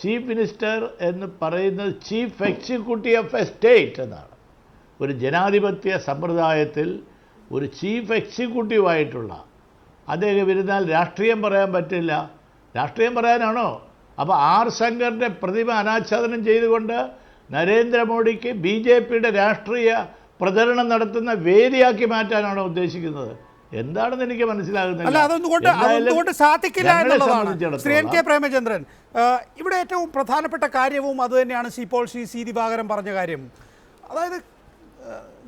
ചീഫ് മിനിസ്റ്റർ എന്ന് പറയുന്നത് chief executive of A state എന്നാണ്. ഒരു ജനാധിപത്യ സമ്പ്രദായത്തിൽ ഒരു ചീഫ് എക്സിക്യൂട്ടീവായിട്ടുള്ള അദ്ദേഹം ഇരുന്നാൽ രാഷ്ട്രീയം പറയാൻ പറ്റില്ല. രാഷ്ട്രീയം പറയാനാണോ? അപ്പോൾ ആർ ശങ്കറിൻ്റെ പ്രതിമ അനാച്ഛാദനം ചെയ്തുകൊണ്ട് നരേന്ദ്രമോദിക്ക് BJPയുടെ രാഷ്ട്രീയ പ്രചരണം നടത്തുന്ന വേദിയാക്കി മാറ്റാനാണോ ഉദ്ദേശിക്കുന്നത്? എന്താണെന്ന് എനിക്ക് മനസ്സിലാകുന്നില്ല. അല്ല, അതൊന്നുകൊണ്ട് സാധിക്കില്ല എന്നുള്ളതാണ് ശ്രീ NK പ്രേമചന്ദ്രൻ. ഇവിടെ ഏറ്റവും പ്രധാനപ്പെട്ട കാര്യവും അതുതന്നെയാണ് ഇപ്പോൾ ശ്രീ C ദിവാകരൻ പറഞ്ഞ കാര്യം. അതായത്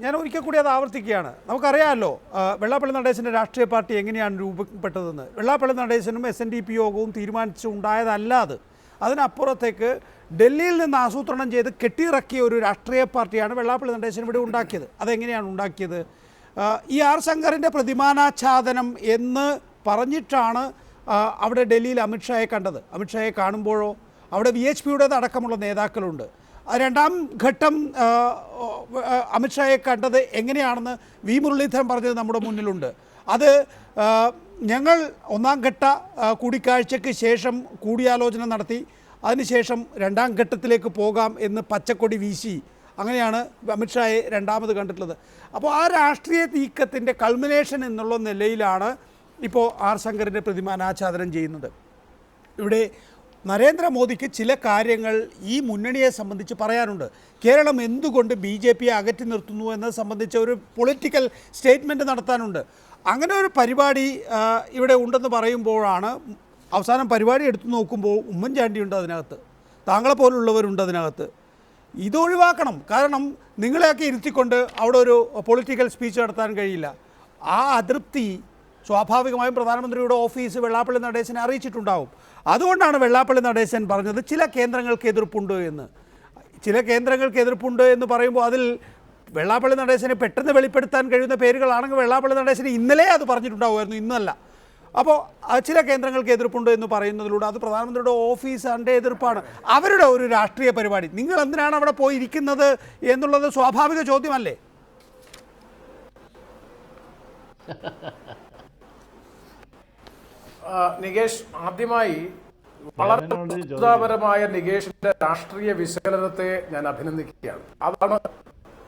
ഞാൻ ഒരിക്കൽ കൂടി അത് ആവർത്തിക്കുകയാണ്. നമുക്കറിയാമല്ലോ വെള്ളാപ്പള്ളി നടേശൻ്റെ രാഷ്ട്രീയ പാർട്ടി എങ്ങനെയാണ് രൂപപ്പെട്ടതെന്ന്. വെള്ളാപ്പള്ളി നടേശനും SNDP യോഗവും തീരുമാനിച്ചുണ്ടായതല്ല അത്. അതിനപ്പുറത്തേക്ക് ഡൽഹിയിൽ നിന്ന് ആസൂത്രണം ചെയ്ത് കെട്ടിയിറക്കിയ ഒരു രാഷ്ട്രീയ പാർട്ടിയാണ് വെള്ളാപ്പള്ളി നടേശൻ ഇവിടെ ഉണ്ടാക്കിയത്. അതെങ്ങനെയാണ് ഉണ്ടാക്കിയത്? ഈ ആർ ശങ്കറിൻ്റെ പ്രതിമാനാച്ഛാദനം എന്ന് പറഞ്ഞിട്ടാണ് അവിടെ ഡൽഹിയിൽ അമിത്ഷായെ കണ്ടത്. അമിത്ഷായെ കാണുമ്പോഴോ അവിടെ VHPയുടേത് അടക്കമുള്ള നേതാക്കളുണ്ട്. രണ്ടാം ഘട്ടം അമിത്ഷായെ കണ്ടത് എങ്ങനെയാണെന്ന് V മുരളീധരൻ പറഞ്ഞത് നമ്മുടെ മുന്നിലുണ്ട്. അത് ഞങ്ങൾ ഒന്നാം ഘട്ട കൂടിക്കാഴ്ചയ്ക്ക് ശേഷം കൂടിയാലോചന നടത്തി, അതിനുശേഷം രണ്ടാം ഘട്ടത്തിലേക്ക് പോകാം എന്ന് പച്ചക്കൊടി വീശി, അങ്ങനെയാണ് അമിത്ഷായെ രണ്ടാമത് കണ്ടിട്ടുള്ളത്. അപ്പോൾ ആ രാഷ്ട്രീയ നീക്കത്തിൻ്റെ കൾമിനേഷൻ എന്നുള്ള നിലയിലാണ് ഇപ്പോൾ ആർ ശങ്കറിൻ്റെ പ്രതിമ അനാച്ഛാദനം ചെയ്യുന്നത്. ഇവിടെ നരേന്ദ്രമോദിക്ക് ചില കാര്യങ്ങൾ ഈ മുന്നണിയെ സംബന്ധിച്ച് പറയാനുണ്ട്. കേരളം എന്തുകൊണ്ട് BJPയെ അകറ്റി നിർത്തുന്നു എന്നത് സംബന്ധിച്ച ഒരു പൊളിറ്റിക്കൽ സ്റ്റേറ്റ്മെൻറ്റ് നടത്താനുണ്ട്. അങ്ങനെ ഒരു പരിപാടി ഇവിടെ ഉണ്ടെന്ന് പറയുമ്പോഴാണ് അവസാനം പരിപാടി എടുത്തു നോക്കുമ്പോൾ ഉമ്മൻചാണ്ടിയുണ്ട് അതിനകത്ത്, താങ്കളെ പോലുള്ളവരുണ്ട് അതിനകത്ത്. ഇതൊഴിവാക്കണം. കാരണം നിങ്ങളെയൊക്കെ ഇരുത്തിക്കൊണ്ട് അവിടെ ഒരു പൊളിറ്റിക്കൽ സ്പീച്ച് നടത്താൻ കഴിയില്ല. ആ അതൃപ്തി സ്വാഭാവികമായും പ്രധാനമന്ത്രിയുടെ ഓഫീസ് വെള്ളാപ്പള്ളി നടേശനെ അറിയിച്ചിട്ടുണ്ടാവും. അതുകൊണ്ടാണ് വെള്ളാപ്പള്ളി നടേശൻ പറഞ്ഞത് ചില കേന്ദ്രങ്ങൾക്ക് എതിർപ്പുണ്ട് എന്ന്. ചില കേന്ദ്രങ്ങൾക്ക് എതിർപ്പുണ്ട് എന്ന് പറയുമ്പോൾ അതിൽ വെള്ളാപ്പള്ളി നടേശനെ പെട്ടെന്ന് വെളിപ്പെടുത്താൻ കഴിയുന്ന പേരുകളാണെങ്കിൽ വെള്ളാപ്പള്ളി നടേശന് ഇന്നലെ അത് പറഞ്ഞിട്ടുണ്ടാവുമായിരുന്നു, ഇന്നല്ല. അപ്പോൾ ചില കേന്ദ്രങ്ങൾക്ക് എതിർപ്പുണ്ട് എന്ന് പറയുന്നതിലൂടെ അത് പ്രധാനമന്ത്രിയുടെ ഓഫീസിൻ്റെ എതിർപ്പാണ്, അവരുടെ ഒരു രാഷ്ട്രീയ പരിപാടി. നിങ്ങൾ എന്തിനാണ് അവിടെ പോയിരിക്കുന്നത് എന്നുള്ളത് സ്വാഭാവിക ചോദ്യമല്ലേ? നികേഷ്, ആദ്യമായി വളരെ വസ്തുതാപരമായ നികേഷിന്റെ രാഷ്ട്രീയ വിശകലനത്തെ ഞാൻ അഭിനന്ദിക്കുകയാണ്.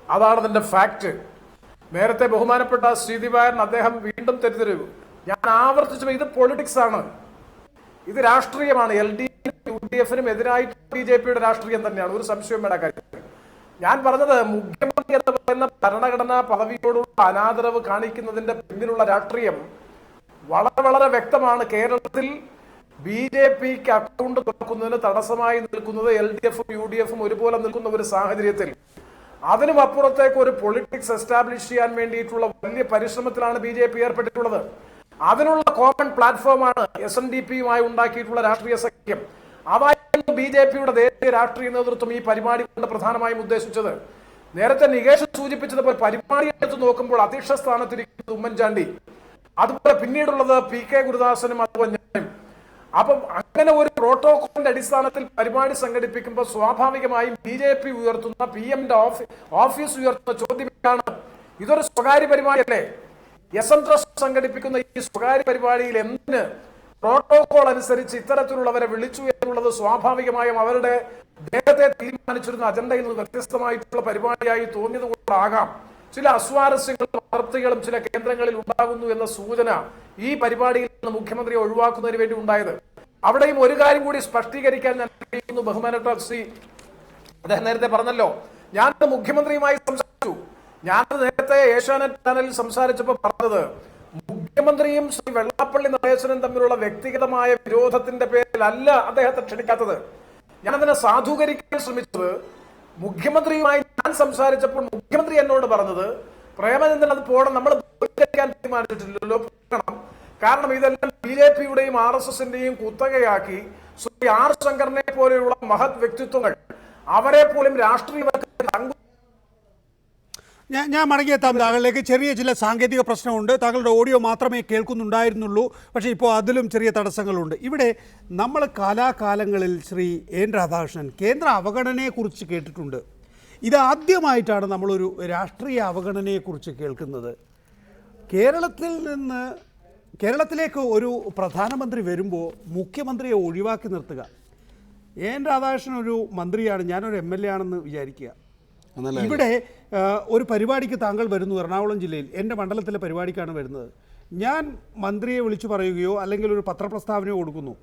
അതാണ് അതിന്റെ ഫാക്ട്. നേരത്തെ ബഹുമാനപ്പെട്ട ശ്രീദിവാകരൻ അദ്ദേഹം വീണ്ടും തെറ്റിദ്ധരിച്ചു. ഞാൻ ആവർത്തിച്ചു, ഇത് പൊളിറ്റിക്സ് ആണ്, ഇത് രാഷ്ട്രീയമാണ്. LDF-നും UDF-നും എതിരായിട്ട് BJPയുടെ രാഷ്ട്രീയം തന്നെയാണ്, ഒരു സംശയവും വേണ്ട കാര്യത്തിൽ. ഞാൻ പറഞ്ഞത് മുഖ്യമന്ത്രി എന്ന് പറയുന്ന ഭരണഘടനാ പദവിയോടുള്ള അനാദരവ് കാണിക്കുന്നതിന്റെ പിന്നിലുള്ള രാഷ്ട്രീയം വളരെ വളരെ വ്യക്തമാണ്. കേരളത്തിൽ BJPക്ക് അക്കൗണ്ട് തുറക്കുന്നതിന് തടസ്സമായി നിൽക്കുന്നത് LDF-ഉം UDF-ഉം ഒരുപോലെ നിൽക്കുന്ന ഒരു സാഹചര്യത്തിൽ അതിനും അപ്പുറത്തേക്ക് ഒരു പൊളിറ്റിക്സ് എസ്റ്റാബ്ലിഷ് ചെയ്യാൻ വേണ്ടിയിട്ടുള്ള വലിയ പരിശ്രമത്തിലാണ് BJP ഏർപ്പെട്ടിട്ടുള്ളത്. അതിനുള്ള കോമൺ പ്ലാറ്റ്ഫോമാണ് SNDP-യുമായി ഉണ്ടാക്കിയിട്ടുള്ള രാഷ്ട്രീയ സഖ്യം. അതായിരുന്നു BJPയുടെ ദേശീയ രാഷ്ട്രീയ നേതൃത്വം ഈ പരിപാടി കൊണ്ട് പ്രധാനമായും ഉദ്ദേശിച്ചത്. നേരത്തെ നികേഷ് സൂചിപ്പിച്ചതുപോലെ പരിപാടി എടുത്ത് നോക്കുമ്പോൾ അധ്യക്ഷ സ്ഥാനത്തിരിക്കുന്നത് ഉമ്മൻചാണ്ടി, അതുപോലെ പിന്നീടുള്ളത് PK ഗുരുദാസനും അതുപോലെ ഞാനും. അപ്പം അങ്ങനെ ഒരു പ്രോട്ടോകോളിന്റെ അടിസ്ഥാനത്തിൽ പരിപാടി സംഘടിപ്പിക്കുമ്പോൾ സ്വാഭാവികമായും BJP ഉയർത്തുന്ന PM-ന്റെ ഓഫീസ് ഉയർത്തുന്ന ചോദ്യമാണ്, ഇതൊരു സ്വകാര്യ പരിപാടിയല്ലേ? SM ട്രസ്റ്റ് സംഘടിപ്പിക്കുന്ന ഈ സ്വകാര്യ പരിപാടിയിൽ എന്തിന് പ്രോട്ടോകോൾ അനുസരിച്ച് ഇത്തരത്തിലുള്ളവരെ വിളിച്ചു എന്നുള്ളത് സ്വാഭാവികമായും അവരുടെ നേരത്തെ തീരുമാനിച്ചിരുന്ന അജണ്ടയിൽ നിന്ന് വ്യത്യസ്തമായിട്ടുള്ള പരിപാടിയായി തോന്നിയത് കൊണ്ടാകാം ചില അസ്വാരസ്യങ്ങളും വാർത്തകളും ചില കേന്ദ്രങ്ങളിൽ ഉണ്ടാകുന്നു എന്ന സൂചന ഈ പരിപാടിയിൽ നിന്ന് മുഖ്യമന്ത്രിയെ ഒഴിവാക്കുന്നതിന് വേണ്ടി ഉണ്ടായത്. അവിടെയും ഒരു കാര്യം കൂടി സ്പഷ്ടീകരിക്കാൻ ഞാൻ ആഗ്രഹിക്കുന്നു. ബഹുമാനപ്പെട്ട ശ്രീ അദ്ദേഹം നേരത്തെ പറഞ്ഞല്ലോ, ഞാൻ മുഖ്യമന്ത്രിയുമായി സംസാരിച്ചു. ഞാൻ നേരത്തെ ഏഷ്യാനെറ്റ് ചാനലിൽ സംസാരിച്ചപ്പോൾ പറഞ്ഞത് മുഖ്യമന്ത്രിയും ശ്രീ വെള്ളാപ്പള്ളി നടേശനും തമ്മിലുള്ള വ്യക്തിഗതമായ വിരോധത്തിന്റെ പേരിലല്ല അദ്ദേഹത്തെ ക്ഷണിക്കാത്തത്. ഞാനതിനെ സാധൂകരിക്കാൻ ശ്രമിച്ചത് മുഖ്യമന്ത്രിയുമായി ഞാൻ സംസാരിച്ചപ്പോൾ മുഖ്യമന്ത്രി എന്നോട് പറഞ്ഞത്, പ്രേമചന്ദ്രൻ അത് പോകണം, നമ്മൾ തീരുമാനിച്ചിട്ടില്ലല്ലോ, കാരണം ഇതെല്ലാം BJP-യുടെയും RSS-ന്റെയും കുത്തകയാക്കി ശ്രീ ആർ ശങ്കറിനെ പോലെയുള്ള മഹത് വ്യക്തിത്വങ്ങൾ അവരെ പോലും രാഷ്ട്രീയവൽക്കരിച്ച് ഞാൻ മടങ്ങിയെത്താം താങ്കളിലേക്ക്. ചെറിയ ചില സാങ്കേതിക പ്രശ്നമുണ്ട്. താങ്കളുടെ ഓഡിയോ മാത്രമേ കേൾക്കുന്നുണ്ടായിരുന്നുള്ളൂ, പക്ഷേ ഇപ്പോൾ അതിലും ചെറിയ തടസ്സങ്ങളുണ്ട്. ഇവിടെ നമ്മൾ കാലാകാലങ്ങളിൽ ശ്രീ എൻ രാധാകൃഷ്ണൻ കേന്ദ്ര അവഗണനയെക്കുറിച്ച് കേട്ടിട്ടുണ്ട്. ഇതാദ്യമായിട്ടാണ് നമ്മളൊരു രാഷ്ട്രീയ അവഗണനയെക്കുറിച്ച് കേൾക്കുന്നത്. കേരളത്തിലേക്ക് ഒരു പ്രധാനമന്ത്രി വരുമ്പോൾ മുഖ്യമന്ത്രിയെ ഒഴിവാക്കി നിർത്തുക. എൻ രാധാകൃഷ്ണൻ ഒരു മന്ത്രിയാണ്, ഞാനൊരു MLA ആണെന്ന് വിചാരിക്കുക. ഇവിടെ ഒരു പരിപാടിക്ക് താങ്കൾ വരുന്നു, എറണാകുളം ജില്ലയിൽ എൻ്റെ മണ്ഡലത്തിലെ പരിപാടിക്കാണ് വരുന്നത്. ഞാൻ മന്ത്രിയെ വിളിച്ചു പറയുകയോ അല്ലെങ്കിൽ ഒരു പത്രപ്രസ്താവനയോ കൊടുക്കുന്നു.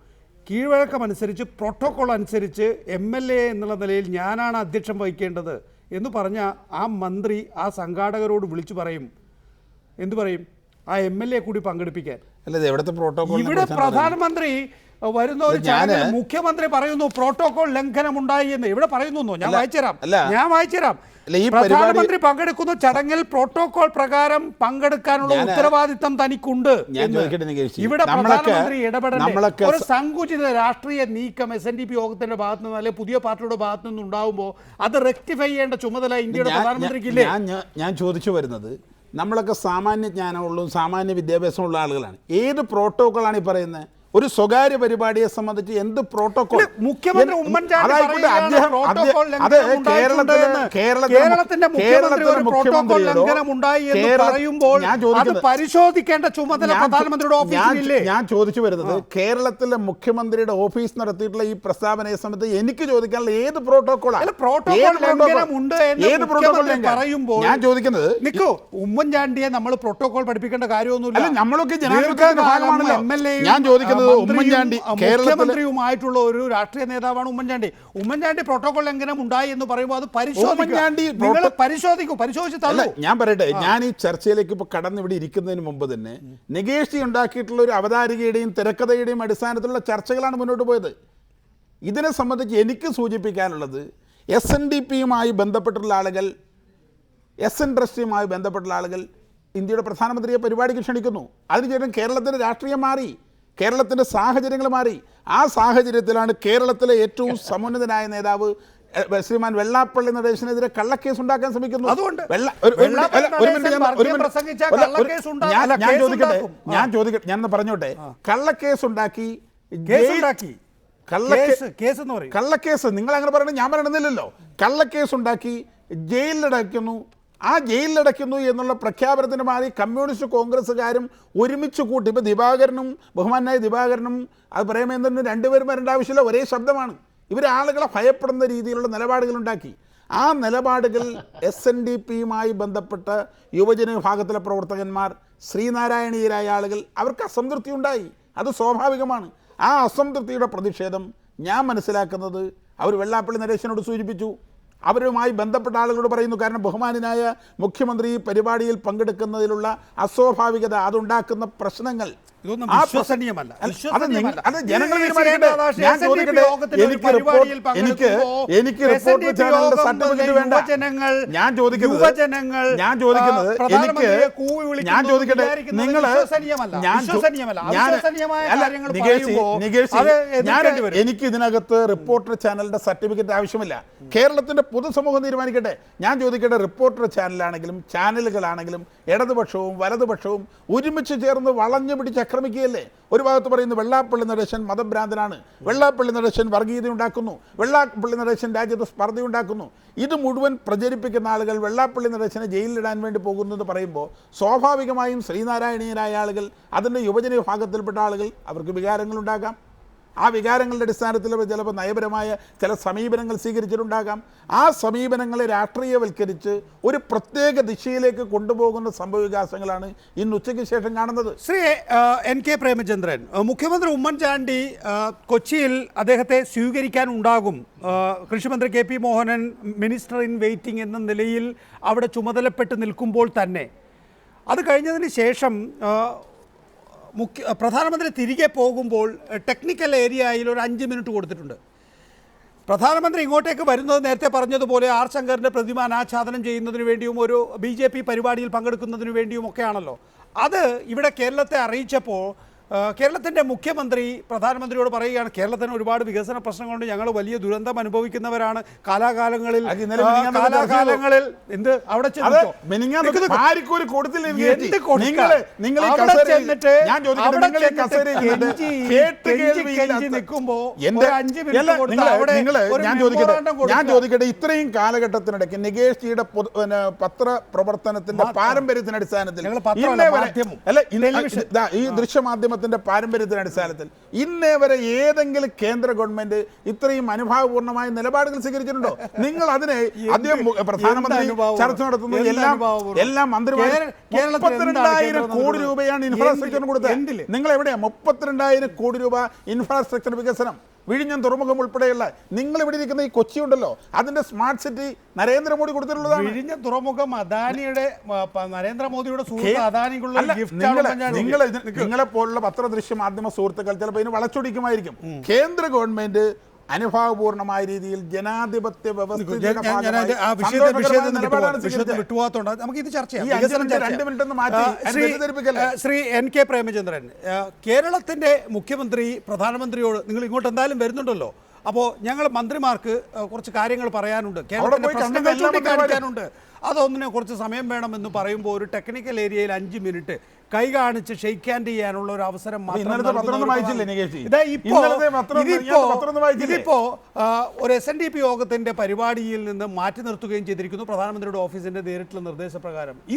കീഴ്വഴക്കമനുസരിച്ച് പ്രോട്ടോക്കോൾ അനുസരിച്ച് MLA എന്നുള്ള നിലയിൽ ഞാനാണ് അധ്യക്ഷം വഹിക്കേണ്ടത് എന്ന് പറഞ്ഞാൽ ആ മന്ത്രി ആ സംഘാടകരോട് വിളിച്ചു പറയും, എന്തു പറയും, ആ MLA കൂടി പങ്കെടുപ്പിക്കാൻ. ഇവിടെ പ്രധാനമന്ത്രി വരുന്ന ഒരു ചാനൽ മുഖ്യമന്ത്രി പറയുന്നു പ്രോട്ടോകോൾ ലംഘനം ഉണ്ടായി എന്ന്. ഇവിടെ പറയുന്നു, ഞാൻ വായിച്ചുതരാം. പ്രധാനമന്ത്രി പങ്കെടുക്കുന്ന ചടങ്ങിൽ പ്രോട്ടോകോൾ പ്രകാരം പങ്കെടുക്കാനുള്ള ഉത്തരവാദിത്തം തനിക്കുണ്ട്. ഇവിടെ പ്രധാനമന്ത്രി ഇടപെടേണ്ട ഒരു സങ്കുചിത രാഷ്ട്രീയ നീക്കം SNDP യോഗത്തിന്റെ ഭാഗത്തു നിന്ന് അല്ലെങ്കിൽ പുതിയ പാർട്ടിയുടെ ഭാഗത്തു നിന്ന് ഉണ്ടാവുമ്പോൾ അത് റെക്ടിഫൈ ചെയ്യേണ്ട ചുമതല ഇന്ത്യയുടെ പ്രധാനമന്ത്രിക്കില്ലേ? ഞാൻ ചോദിച്ചു വരുന്നത്, നമ്മളൊക്കെ സാമാന്യ ജ്ഞാനമുള്ള സാമാന്യ വിദ്യാഭ്യാസമുള്ള ആളുകളാണ്. ഏത് പ്രോട്ടോക്കോളാണ് ഈ പറയുന്നത്? ഒരു സ്വകാര്യ പരിപാടിയെ സംബന്ധിച്ച് എന്ത് പ്രോട്ടോകോൾ? മുഖ്യമന്ത്രി ഉമ്മൻചാണ്ടി പരിശോധിക്കേണ്ട ചുമതല പ്രധാനമന്ത്രിയുടെ ഓഫീസിലില്ലേ? ഞാൻ ചോദിച്ചു വരുന്നത്, കേരളത്തിലെ മുഖ്യമന്ത്രിയുടെ ഓഫീസ് നടത്തിയിട്ടുള്ള ഈ പ്രസ്താവനയെ സംബന്ധിച്ച് എനിക്ക് ചോദിക്കാനുള്ള ഏത് പ്രോട്ടോകോളാണ്? പറയുമ്പോൾ ഞാൻ ചോദിക്കുന്നത്, ഉമ്മൻചാണ്ടിയെ നമ്മൾ പ്രോട്ടോകോൾ പഠിപ്പിക്കേണ്ട കാര്യമൊന്നുമില്ല. നമ്മളൊക്കെ ജനാധിപത്യത്തിന്റെ ഭാഗമാണല്ലോ. ഞാൻ ചോദിക്കുന്നത്, മുഖ്യമന്ത്രിയുമായിട്ടുള്ള ഒരു രാഷ്ട്രീയ നേതാവാണ് ഉമ്മൻചാണ്ടി. ഉമ്മൻചാണ്ടി പ്രോട്ടോകോൾ ലംഘനം ഉണ്ടായി എന്ന് പറയുമ്പോൾ അത് പരിശോധിച്ചു. ഞാൻ പറയട്ടെ, ഞാൻ ഈ ചർച്ചയിലേക്ക് ഇപ്പൊ കടന്നിവിടെ ഇരിക്കുന്നതിന് മുമ്പ് തന്നെ നികേഷ് ഉണ്ടാക്കിയിട്ടുള്ള ഒരു അവതാരികയുടെയും തിരക്കഥയുടെയും അടിസ്ഥാനത്തിലുള്ള ചർച്ചകളാണ് മുന്നോട്ട് പോയത്. ഇതിനെ സംബന്ധിച്ച് എനിക്ക് സൂചിപ്പിക്കാനുള്ളത്, SNDPയുമായി ബന്ധപ്പെട്ടുള്ള ആളുകൾ, SN ബന്ധപ്പെട്ടുള്ള ആളുകൾ ഇന്ത്യയുടെ പ്രധാനമന്ത്രിയെ പരിപാടിക്ക് ക്ഷണിക്കുന്നു. അതിനുശേഷം കേരളത്തിന്റെ രാഷ്ട്രീയം മാറി, കേരളത്തിൻ്റെ സാഹചര്യങ്ങൾ മാറി. ആ സാഹചര്യത്തിലാണ് കേരളത്തിലെ ഏറ്റവും സമുന്നതനായ നേതാവ് ശ്രീമാൻ വെള്ളാപ്പള്ളി നടേശനെതിരെ കള്ളക്കേസ് ഉണ്ടാക്കാൻ ശ്രമിക്കുന്നു. ഞാൻ പറഞ്ഞോട്ടെ, കള്ളക്കേസ് ഉണ്ടാക്കി, കള്ളക്കേസ് നിങ്ങൾ അങ്ങനെ പറയണത് ഞാൻ പറയണമെന്നില്ലല്ലോ. കള്ളക്കേസ് ഉണ്ടാക്കി ജയിലിലടയ്ക്കുന്നു. ആ ജയിലിലടയ്ക്കുന്നു എന്നുള്ള പ്രഖ്യാപനത്തിന് മാറി കമ്മ്യൂണിസ്റ്റ് കോൺഗ്രസ്സുകാരും ഒരുമിച്ച് കൂട്ടി. ഇപ്പോൾ ദിവാകരനും ബഹുമാനായ ദിവാകരനും അത് പ്രേമേന്ദ്രനും രണ്ടുപേരും വരേണ്ട ആവശ്യമില്ല, ഒരേ ശബ്ദമാണ്. ഇവർ ആളുകളെ ഭയപ്പെടുന്ന രീതിയിലുള്ള നിലപാടുകളുണ്ടാക്കി. ആ നിലപാടുകൾ SNDPയുമായി ബന്ധപ്പെട്ട യുവജന വിഭാഗത്തിലെ പ്രവർത്തകന്മാർ, ശ്രീനാരായണീയരായ ആളുകൾ, അവർക്ക് അസംതൃപ്തി ഉണ്ടായി. അത് സ്വാഭാവികമാണ്. ആ അസംതൃപ്തിയുടെ പ്രതിഷേധം ഞാൻ മനസ്സിലാക്കുന്നത് അവർ വെള്ളാപ്പള്ളി നടേശനോട് സൂചിപ്പിച്ചു, അവരുമായി ബന്ധപ്പെട്ട ആളുകളോട് പറയുന്നു. കാരണം ബഹുമാനായ മുഖ്യമന്ത്രി ഈ പരിപാടിയിൽ പങ്കെടുക്കുന്നതിലുള്ള അസ്വാഭാവികത, അതുണ്ടാക്കുന്ന പ്രശ്നങ്ങൾ എനിക്ക് ഇതിനകത്ത് റിപ്പോർട്ടർ ചാനലിന്റെ സർട്ടിഫിക്കറ്റ് ആവശ്യമില്ല. കേരളത്തിന്റെ പൊതുസമൂഹം തീരുമാനിക്കട്ടെ. ഞാൻ ചോദിക്കട്ടെ, റിപ്പോർട്ടർ ചാനലാണെങ്കിലും ചാനലുകളാണെങ്കിലും ഇടതുപക്ഷവും വലതുപക്ഷവും ഒരുമിച്ച് ചേർന്ന് വളഞ്ഞു പിടിച്ച് ആക്രമിക്കുകയല്ലേ? ഒരു ഭാഗത്ത് പറയുന്നു വെള്ളാപ്പള്ളി നടേശൻ മതഭ്രാന്തനാണ്, വെള്ളാപ്പള്ളി നടേശൻ വർഗീയത ഉണ്ടാക്കുന്നു, വെള്ളാപ്പള്ളി നടേശൻ രാജ്യത്ത് സ്പർദ്ധ ഉണ്ടാക്കുന്നു. ഇത് മുഴുവൻ പ്രചരിപ്പിക്കുന്ന ആളുകൾ വെള്ളാപ്പള്ളി നടേശനെ ജയിലിലിടാൻ വേണ്ടി പോകുന്നു എന്ന് പറയുമ്പോൾ സ്വാഭാവികമായും ശ്രീനാരായണീയരായ ആളുകൾ, അതിൻ്റെ യുവജന വിഭാഗത്തിൽപ്പെട്ട ആളുകൾ, അവർക്ക് വികാരങ്ങളുണ്ടാകാം. ആ വികാരങ്ങളുടെ അടിസ്ഥാനത്തിൽ ചിലപ്പോൾ നയപരമായ ചില സമീപനങ്ങൾ സ്വീകരിച്ചിട്ടുണ്ടാകാം. ആ സമീപനങ്ങളെ രാഷ്ട്രീയവൽക്കരിച്ച് ഒരു പ്രത്യേക ദിശയിലേക്ക് കൊണ്ടുപോകുന്ന സംഭവവികാസങ്ങളാണ് ഇന്ന് ഉച്ചയ്ക്ക് ശേഷം കാണുന്നത്. ശ്രീ NK പ്രേമചന്ദ്രൻ, മുഖ്യമന്ത്രി ഉമ്മൻചാണ്ടി കൊച്ചിയിൽ അദ്ദേഹത്തെ സ്വീകരിക്കാനുണ്ടാകും. കൃഷിമന്ത്രി KP Mohanan minister in waiting എന്ന നിലയിൽ അവിടെ ചുമതലപ്പെട്ട് നിൽക്കുമ്പോൾ തന്നെ അത് കഴിഞ്ഞതിന് ശേഷം പ്രധാനമന്ത്രി തിരികെ പോകുമ്പോൾ ടെക്നിക്കൽ ഏരിയയിൽ ഒരു 5 മിനിറ്റ് കൊടുത്തിട്ടുണ്ട്. പ്രധാനമന്ത്രി ഇങ്ങോട്ടേക്ക് വരുന്നത് നേരത്തെ പറഞ്ഞതുപോലെ ആർ ശങ്കറിൻ്റെ പ്രതിമ അനാച്ഛാദനം ചെയ്യുന്നതിന് വേണ്ടിയും ഒരു BJP പരിപാടിയിൽ പങ്കെടുക്കുന്നതിന് വേണ്ടിയും ഒക്കെയാണല്ലോ. അത് ഇവിടെ കേരളത്തെ അറിയിച്ചപ്പോൾ കേരളത്തിൻ്റെ മുഖ്യമന്ത്രി പ്രധാനമന്ത്രിയോട് പറയുകയാണ്, കേരളത്തിന് ഒരുപാട് വികസന പ്രശ്നങ്ങളുണ്ട്, ഞങ്ങൾ വലിയ ദുരന്തം അനുഭവിക്കുന്നവരാണ്, കാലാകാലങ്ങളിൽ എന്ത് അവിടെ ഞാൻ ചോദിക്കട്ടെ, ഇത്രയും കാലഘട്ടത്തിനിടയ്ക്ക് നികേഷ് ജിയുടെ പത്രപ്രവർത്തനത്തിന്റെ പാരമ്പര്യത്തിനടിസ്ഥാനത്തിൽ ഈ ദൃശ്യമാധ്യമത്തിന്റെ പാരമ്പര്യത്തിന്റെ അടിസ്ഥാനത്തിൽ ഇന്നേ വരെ ഏതെങ്കിലും കേന്ദ്ര ഗവൺമെന്റ് ഇത്രയും അനുഭാവപൂർണ്ണമായ നിലപാടുകൾ സ്വീകരിച്ചിട്ടുണ്ടോ? നിങ്ങൾ അതിനെ അദ്ദേഹം പ്രധാനമന്ത്രി ചർച്ച നടത്തുന്നത് എല്ലാം മന്ത്രിമാർ 32,000 കോടി രൂപയാണ് ഇൻഫ്രാസ്ട്രക്ചറിന് കൊടുത്തത്. നിങ്ങൾ എവിടെയാ 32,000 കോടി രൂപ ഇൻഫ്രാസ്ട്രക്ചർ വികസനം? വിഴിഞ്ഞം തുറമുഖം ഉൾപ്പെടെയുള്ള നിങ്ങൾ ഇവിടെ ഇരിക്കുന്ന ഈ കൊച്ചി ഉണ്ടല്ലോ, അതിന്റെ സ്മാർട്ട് സിറ്റി നരേന്ദ്രമോദി കൊടുത്തിട്ടുള്ളതാണ്. വിഴിഞ്ഞം തുറമുഖം അദാനിയുടെ നരേന്ദ്രമോദിയുടെ സുഹൃത്ത് അദാനിക്കുള്ള നിങ്ങളെ പോലുള്ള പത്രദൃശ്യ മാധ്യമ സുഹൃത്തുക്കൾ ചിലപ്പോൾ ഇതിന് വളച്ചൊടിക്കുമായിരിക്കും. കേന്ദ്ര ഗവൺമെന്റ് അനുഭാവപൂർണമായ രീതിയിൽ ജനാധിപത്യ വിട്ടുപോകാത്തോണ്ട് നമുക്ക് ഇത് ചർച്ച ചെയ്യാം. ശ്രീ എൻ കെ പ്രേമചന്ദ്രൻ, കേരളത്തിന്റെ മുഖ്യമന്ത്രി പ്രധാനമന്ത്രിയോട് നിങ്ങൾ ഇങ്ങോട്ട് എന്തായാലും വരുന്നുണ്ടല്ലോ, അപ്പോൾ ഞങ്ങൾ മന്ത്രിമാർക്ക് കുറച്ച് കാര്യങ്ങൾ പറയാനുണ്ട്, കേരളത്തിന്റെ പ്രശ്നങ്ങൾ ചൂണ്ടിക്കാണിക്കാനുണ്ട്, അതൊന്നിനെ കുറച്ച് സമയം വേണമെന്ന് പറയുമ്പോൾ ഒരു ടെക്നിക്കൽ ഏരിയയിൽ 5 മിനിറ്റ് കൈ കാണിച്ച് ഷെയ്ക്ക് ഹാൻഡ് ചെയ്യാനുള്ള ഒരു അവസരം ഇതിപ്പോ ഒരു SNDP യോഗത്തിന്റെ പരിപാടിയിൽ നിന്ന് മാറ്റി നിർത്തുകയും ചെയ്തിരിക്കുന്നു പ്രധാനമന്ത്രിയുടെ ഓഫീസിന്റെ നേരിട്ടുള്ള നിർദ്ദേശപ്രകാരം. ഈ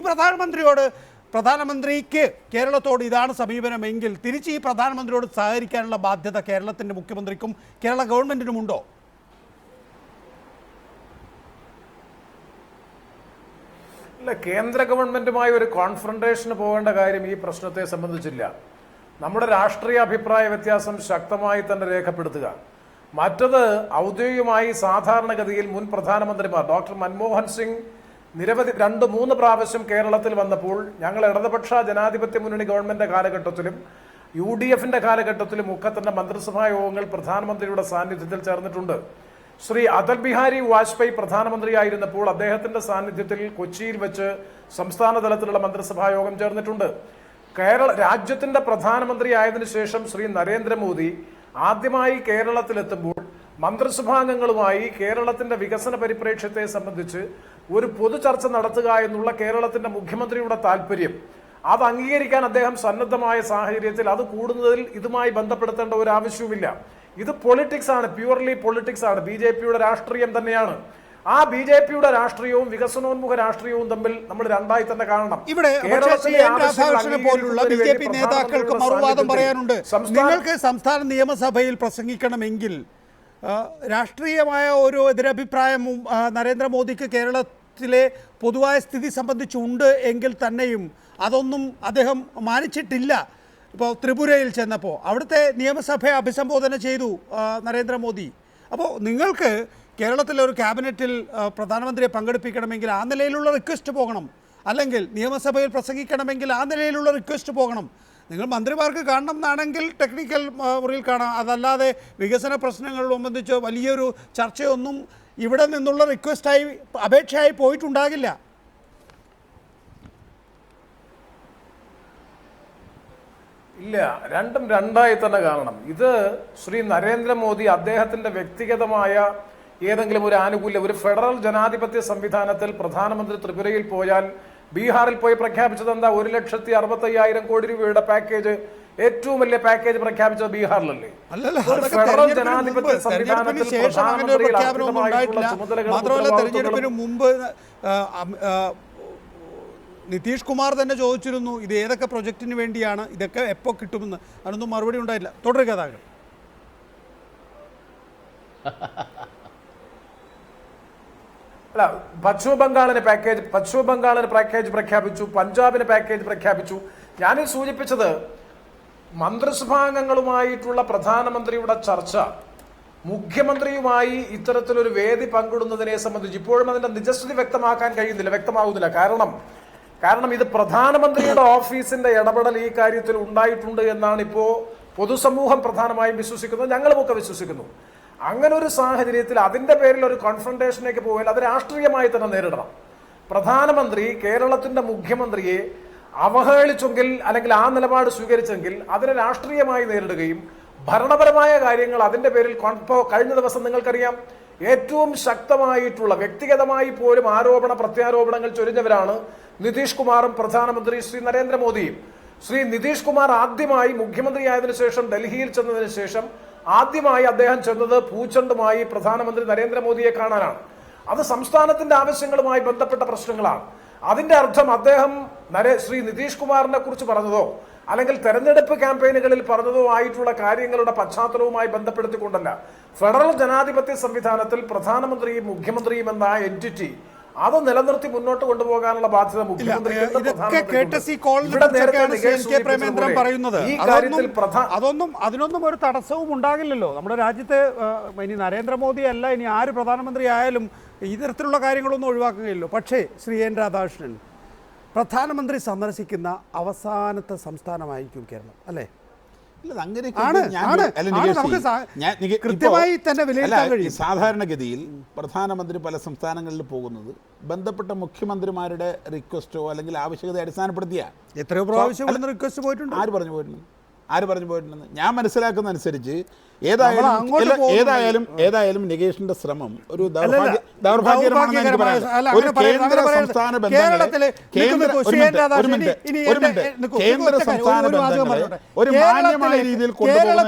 പ്രധാനമന്ത്രിക്ക് കേരളത്തോട് ഇതാണ് സമീപനമെങ്കിൽ തിരിച്ച് ഈ പ്രധാനമന്ത്രിയോട് സഹകരിക്കാനുള്ള ബാധ്യത കേരളത്തിന്റെ മുഖ്യമന്ത്രിക്കും കേരള ഗവൺമെന്റിനുമുണ്ടോ? അല്ല, കേന്ദ്ര ഗവൺമെന്റുമായി ഒരു കോൺഫ്രണ്ടേഷന് പോകേണ്ട കാര്യം ഈ പ്രശ്നത്തെ സംബന്ധിച്ചില്ല. നമ്മുടെ രാഷ്ട്രീയ അഭിപ്രായ വ്യത്യാസം ശക്തമായി തന്നെ രേഖപ്പെടുത്തുക. മറ്റത് ഔദ്യോഗികമായി സാധാരണഗതിയിൽ മുൻ പ്രധാനമന്ത്രിമാർ ഡോക്ടർ മൻമോഹൻ സിംഗ് 2-3 പ്രാവശ്യം കേരളത്തിൽ വന്നപ്പോൾ ഞങ്ങൾ ഇടതുപക്ഷ ജനാധിപത്യ മുന്നണി ഗവൺമെന്റ് കാലഘട്ടത്തിലും UDFന്റെ കാലഘട്ടത്തിലും ഒക്കെ തന്നെ മന്ത്രിസഭാ യോഗങ്ങൾ പ്രധാനമന്ത്രിയുടെ സാന്നിധ്യത്തിൽ ചേർന്നിട്ടുണ്ട്. ശ്രീ അടൽ ബിഹാരി വാജ്പേയി പ്രധാനമന്ത്രിയായിരുന്നപ്പോൾ അദ്ദേഹത്തിന്റെ സാന്നിധ്യത്തിൽ കൊച്ചിയിൽ വെച്ച് സംസ്ഥാന തലത്തിലുള്ള മന്ത്രിസഭാ യോഗം ചേർന്നിട്ടുണ്ട്. രാജ്യത്തിന്റെ പ്രധാനമന്ത്രി ആയതിനു ശേഷം ശ്രീ നരേന്ദ്രമോദി ആദ്യമായി കേരളത്തിലെത്തുമ്പോൾ മന്ത്രിസഭാംഗങ്ങളുമായി കേരളത്തിന്റെ വികസന പരിപ്രേക്ഷ്യത്തെ സംബന്ധിച്ച് ഒരു പൊതു ചർച്ച നടത്തുക എന്നുള്ള കേരളത്തിന്റെ മുഖ്യമന്ത്രിയുടെ താല്പര്യം അത് അംഗീകരിക്കാൻ അദ്ദേഹം സന്നദ്ധമായ സാഹചര്യത്തിൽ അത് കൂടുന്നതിൽ ഇതുമായി ബന്ധപ്പെടുത്തേണ്ട ഒരു ആവശ്യവുമില്ല. ഇത് പൊളിറ്റിക്സ് ആണ്, പ്യൂർലി പൊളിറ്റിക്സ് ആണ്, BJPയുടെ രാഷ്ട്രീയം തന്നെയാണ്. ആ BJPയുടെ രാഷ്ട്രീയവും വികസനോന്മുഖ രാഷ്ട്രീയവും തമ്മിൽ നമ്മൾ രണ്ടായി തന്നെ കാണണം. ഇവിടെ പോലുള്ള BJP നേതാക്കൾക്ക് മറുവാദം പറയാനുണ്ട്. നിങ്ങൾക്ക് സംസ്ഥാന നിയമസഭയിൽ പ്രസംഗിക്കണമെങ്കിൽ രാഷ്ട്രീയമായ ഒരു എതിരഭിപ്രായവും നരേന്ദ്രമോദിക്ക് കേരളത്തിലെ പൊതുവായ സ്ഥിതി സംബന്ധിച്ചുണ്ട് എങ്കിൽ തന്നെയും അതൊന്നും അദ്ദേഹം മാനിച്ചിട്ടില്ല. ഇപ്പോൾ ത്രിപുരയിൽ ചെന്നപ്പോൾ അവിടുത്തെ നിയമസഭയെ അഭിസംബോധന ചെയ്തു നരേന്ദ്രമോദി. അപ്പോൾ നിങ്ങൾക്ക് കേരളത്തിലെ ഒരു ക്യാബിനറ്റിൽ പ്രധാനമന്ത്രിയെ പങ്കെടുപ്പിക്കണമെങ്കിൽ ആ നിലയിലുള്ള റിക്വസ്റ്റ് പോകണം, അല്ലെങ്കിൽ നിയമസഭയിൽ പ്രസംഗിക്കണമെങ്കിൽ ആ നിലയിലുള്ള റിക്വസ്റ്റ് പോകണം. നിങ്ങൾ മന്ത്രിമാർക്ക് കാണണം എന്നാണെങ്കിൽ ടെക്നിക്കൽ മുറിയിൽ കാണാം, അതല്ലാതെ വികസന പ്രശ്നങ്ങൾ സംബന്ധിച്ച് വലിയൊരു ചർച്ചയൊന്നും ഇവിടെ നിന്നുള്ള റിക്വസ്റ്റായി അപേക്ഷയായി പോയിട്ടുണ്ടാകില്ല. ഇല്ല, രണ്ടും രണ്ടായി തന്നെ കാണണം. ഇത് ശ്രീ നരേന്ദ്രമോദി അദ്ദേഹത്തിന്റെ വ്യക്തിഗതമായ ഏതെങ്കിലും ഒരു ആനുകൂല്യം, ഒരു ഫെഡറൽ ജനാധിപത്യ സംവിധാനത്തിൽ പ്രധാനമന്ത്രി ത്രിപുരയിൽ പോയാൽ ബീഹാറിൽ പോയി പ്രഖ്യാപിച്ചത് എന്താ? 1,65,000 കോടി രൂപയുടെ പാക്കേജ്, ഏറ്റവും വലിയ പാക്കേജ് പ്രഖ്യാപിച്ചത് ബീഹാറിലല്ലേ? ഫെഡറൽ ജനാധിപത്യ സംവിധാനത്തിൽ മാത്രമല്ല, തെരഞ്ഞെടുപ്പിന് മുമ്പ് നിതീഷ് കുമാർ തന്നെ ചോദിച്ചിരുന്നു ഇത് ഏതൊക്കെ പ്രൊജക്റ്റിന് വേണ്ടിയാണ്, ഇതൊക്കെ എപ്പോൾ കിട്ടുമെന്ന്. അതിനൊന്നും മറുപടി ഉണ്ടായില്ല. തുടരുക താങ്കൾ. അല്ല, പശ്ചിമ ബംഗാളിന് പാക്കേജ് പ്രഖ്യാപിച്ചു, പഞ്ചാബിന് പാക്കേജ് പ്രഖ്യാപിച്ചു. ഞാനീ സൂചിപ്പിച്ചത് മന്ത്രിസഭാംഗങ്ങളുമായിട്ടുള്ള പ്രധാനമന്ത്രിയുടെ ചർച്ച മുഖ്യമന്ത്രിയുമായി ഇത്തരത്തിലൊരു വേദി പങ്കിടുന്നതിനെ സംബന്ധിച്ച് ഇപ്പോഴും അതിന്റെ നിജസ്ഥിതി വ്യക്തമാകുന്നില്ല. കാരണം ഇത് പ്രധാനമന്ത്രിയുടെ ഓഫീസിന്റെ ഇടപെടൽ ഈ കാര്യത്തിൽ ഉണ്ടായിട്ടുണ്ട് എന്നാണ് ഇപ്പോൾ പൊതുസമൂഹം പ്രധാനമായും വിശ്വസിക്കുന്നത്, ഞങ്ങളുമൊക്കെ വിശ്വസിക്കുന്നു. അങ്ങനെ ഒരു സാഹചര്യത്തിൽ അതിന്റെ പേരിൽ ഒരു കോൺഫ്രണ്ടേഷനിലേക്ക് പോയാൽ അത് രാഷ്ട്രീയമായി തന്നെ നേരിടണം. പ്രധാനമന്ത്രി കേരളത്തിന്റെ മുഖ്യമന്ത്രിയെ അവഹേളിച്ചെങ്കിൽ അല്ലെങ്കിൽ ആ നിലപാട് സ്വീകരിച്ചെങ്കിൽ അതിനെ രാഷ്ട്രീയമായി നേരിടുകയും ഭരണപരമായ കാര്യങ്ങൾ അതിന്റെ പേരിൽ കഴിഞ്ഞ ദിവസം നിങ്ങൾക്കറിയാം ഏറ്റവും ശക്തമായിട്ടുള്ള വ്യക്തിഗതമായി പോലും ആരോപണ പ്രത്യാരോപണങ്ങൾ ചൊരിഞ്ഞവരാണ് നിതീഷ് കുമാറും പ്രധാനമന്ത്രി ശ്രീ നരേന്ദ്രമോദിയും. ശ്രീ നിതീഷ് കുമാർ ആദ്യമായി മുഖ്യമന്ത്രിയായതിനു ശേഷം ഡൽഹിയിൽ ചെന്നതിന് ശേഷം ആദ്യമായി അദ്ദേഹം ചെന്നത് പൂച്ചെണ്ടുമായി പ്രധാനമന്ത്രി നരേന്ദ്രമോദിയെ കാണാനാണ്. അത് സംസ്ഥാനത്തിന്റെ ആവശ്യങ്ങളുമായി ബന്ധപ്പെട്ട പ്രശ്നങ്ങളാണ്. അതിന്റെ അർത്ഥം അദ്ദേഹം ശ്രീ നിതീഷ് കുമാറിനെ കുറിച്ച് പറഞ്ഞതോ അല്ലെങ്കിൽ തെരഞ്ഞെടുപ്പ് ക്യാമ്പയിനുകളിൽ പറഞ്ഞതോ ആയിട്ടുള്ള കാര്യങ്ങളുടെ പശ്ചാത്തലവുമായി ബന്ധപ്പെടുത്തിക്കൊണ്ടല്ല. ഫെഡറൽ ജനാധിപത്യ സംവിധാനത്തിൽ പ്രധാനമന്ത്രിയും മുഖ്യമന്ത്രിയും എന്ന എൻറ്റിറ്റി അത് നിലനിർത്തി മുന്നോട്ട് കൊണ്ടുപോകാനുള്ള ബാധ്യത അതിനൊന്നും ഒരു തടസ്സവും ഉണ്ടാകില്ലല്ലോ. നമ്മുടെ രാജ്യത്ത് ഇനി നരേന്ദ്രമോദി അല്ല ഇനി ആര് പ്രധാനമന്ത്രി ആയാലും ഈ തരത്തിലുള്ള കാര്യങ്ങളൊന്നും ഒഴിവാക്കുകയില്ലല്ലോ. പക്ഷേ ശ്രീ എൻ രാധാകൃഷ്ണൻ, പ്രധാനമന്ത്രി സന്ദർശിക്കുന്ന അവസാനത്തെ സംസ്ഥാനമായിരിക്കും കേരളം, അല്ലേ? കൃത്യമായി തന്നെ വിലയിരുത്താൻ കഴിയും. സാധാരണഗതിയിൽ പ്രധാനമന്ത്രി പല സംസ്ഥാനങ്ങളിൽ പോകുന്നത് ബന്ധപ്പെട്ട മുഖ്യമന്ത്രിമാരുടെ റിക്വസ്റ്റോ അല്ലെങ്കിൽ ആവശ്യകത അടിസ്ഥാനപ്പെടുത്തിയാണ്. എത്രയോ പ്രാവശ്യം റിക്വസ്റ്റ് പോയിട്ടുണ്ട്. ആര് പറഞ്ഞു പോയിട്ടുണ്ടെന്ന് ഞാൻ മനസ്സിലാക്കുന്ന അനുസരിച്ച് ഏതായാലും നികേഷിന്റെ ശ്രമം ഒരു ദൗർഭാഗ്യകരമാണെന്ന് എനിക്ക് പറയാം. ഒരു കേന്ദ്ര സംസ്ഥാന ബന്ധങ്ങളെ ഒരു മാന്യമായ രീതിയിൽ